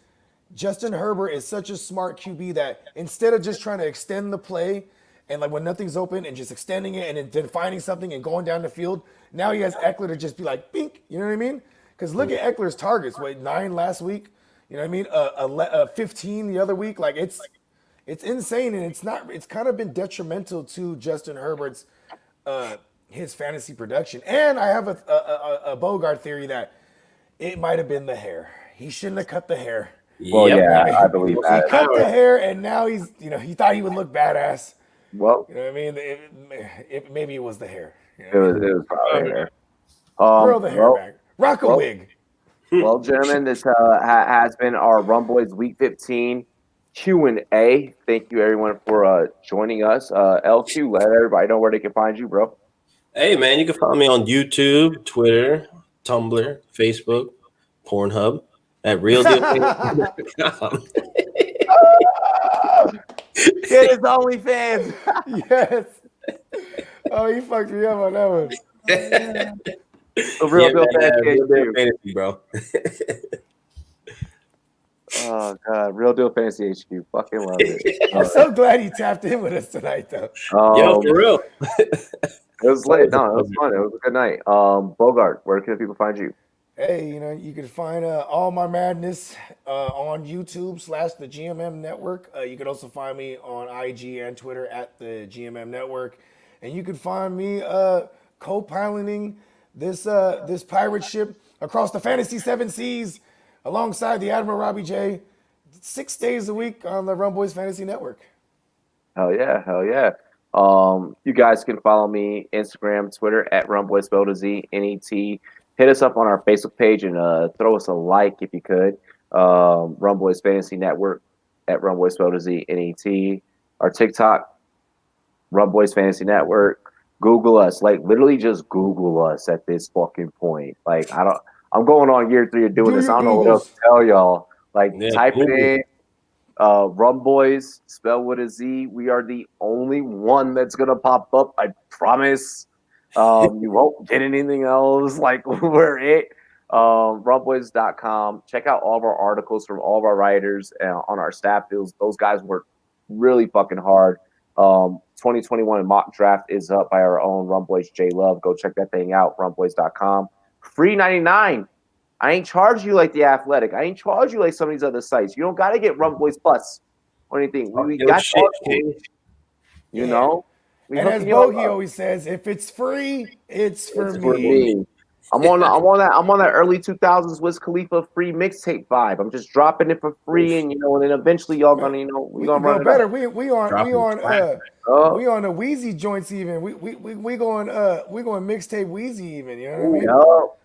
Justin Herbert is such a smart QB that instead of just trying to extend the play and when nothing's open and just extending it and then finding something and going down the field, now he has Eckler to just be like, bink, you know what I mean? Because look at Eckler's targets, 9 last week. You know what I mean? 15 the other week. It's insane, and it's kind of been detrimental to Justin Herbert's his fantasy production. And I have a Bogart theory that it might have been the hair. He shouldn't have cut the hair. Well, I believe that. He cut the hair, and now he's he thought he would look badass. Well, you know what I mean? Maybe it was the hair. It was probably the hair. Grow the hair back. Rock a wig. Well, gentlemen, this has been our Rumboyz Week 15 Q&A. Thank you, everyone, for joining us. LQ, let everybody know where they can find you, bro. Hey, man, you can follow me on YouTube, Twitter, Tumblr, Facebook, Pornhub at RealDealFans.com. Get his OnlyFans. Yes. Oh, you fucked me up on that one. Real Deal Fantasy, bro. Oh God, Real Deal Fantasy HQ. Fucking love it. I'm so glad he tapped in with us tonight, though. Yo, for real. It was late. No, it was fun. It was a good night. Bogart, where can people find you? Hey, you can find all my madness on YouTube / the GMM Network. You can also find me on IG and Twitter at the GMM Network, and you can find me co-piloting this pirate ship across the fantasy seven seas alongside the Admiral Robbie J, 6 days a week on the Rumboyz Fantasy Network. Hell yeah, hell yeah. You guys can follow me Instagram, Twitter at Rumboy spelled with Z NET. Hit us up on our Facebook page and throw us a like if you could. Rumboyz Fantasy Network at Rumboy spelled with Z NET. Our TikTok, Rumboyz Fantasy Network. Google us, like literally just Google us at this fucking point. Like I'm going on year 3 of doing this. I don't know what else to tell y'all. Like type it in. Rumboyz, spelled with a Z. We are the only one that's gonna pop up. I promise. You won't get anything else. Like we're it. Rumboyz.com. Check out all of our articles from all of our writers on our staff. Those guys work really fucking hard. 2021 mock draft is up by our own Rumboyz J Love. Go check that thing out. Rumboyz.com. Free 99. I ain't charge you like The Athletic. I ain't charge you like some of these other sites. You don't got to get Rumboyz Plus or anything. We got you. You know? And as Bogey always says, if it's free, it's for me. I'm on that early 2000s Wiz Khalifa free mixtape vibe. I'm just dropping it for free, and and then eventually y'all gonna we gonna run it better. up. We on the Wheezy joints even. We going mixtape Wheezy even. You know what I mean? No,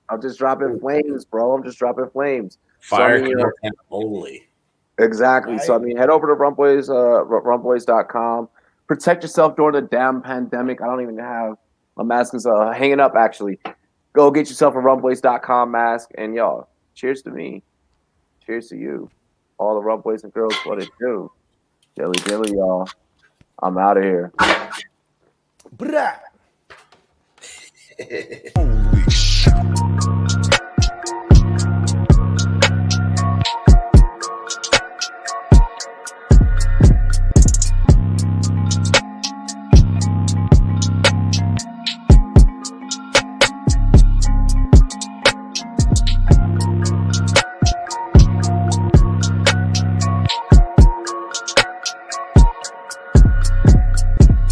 I'm just dropping flames, bro. I'm just dropping flames. Fire only. Exactly. Right. So head over to Rumboyz.com. Protect yourself during the damn pandemic. I don't even have my mask is hanging up actually. Go get yourself a Rumboyz.com mask, and y'all, cheers to me. Cheers to you. All the Rumboyz and girls, what it do. Dilly, y'all. I'm out of here.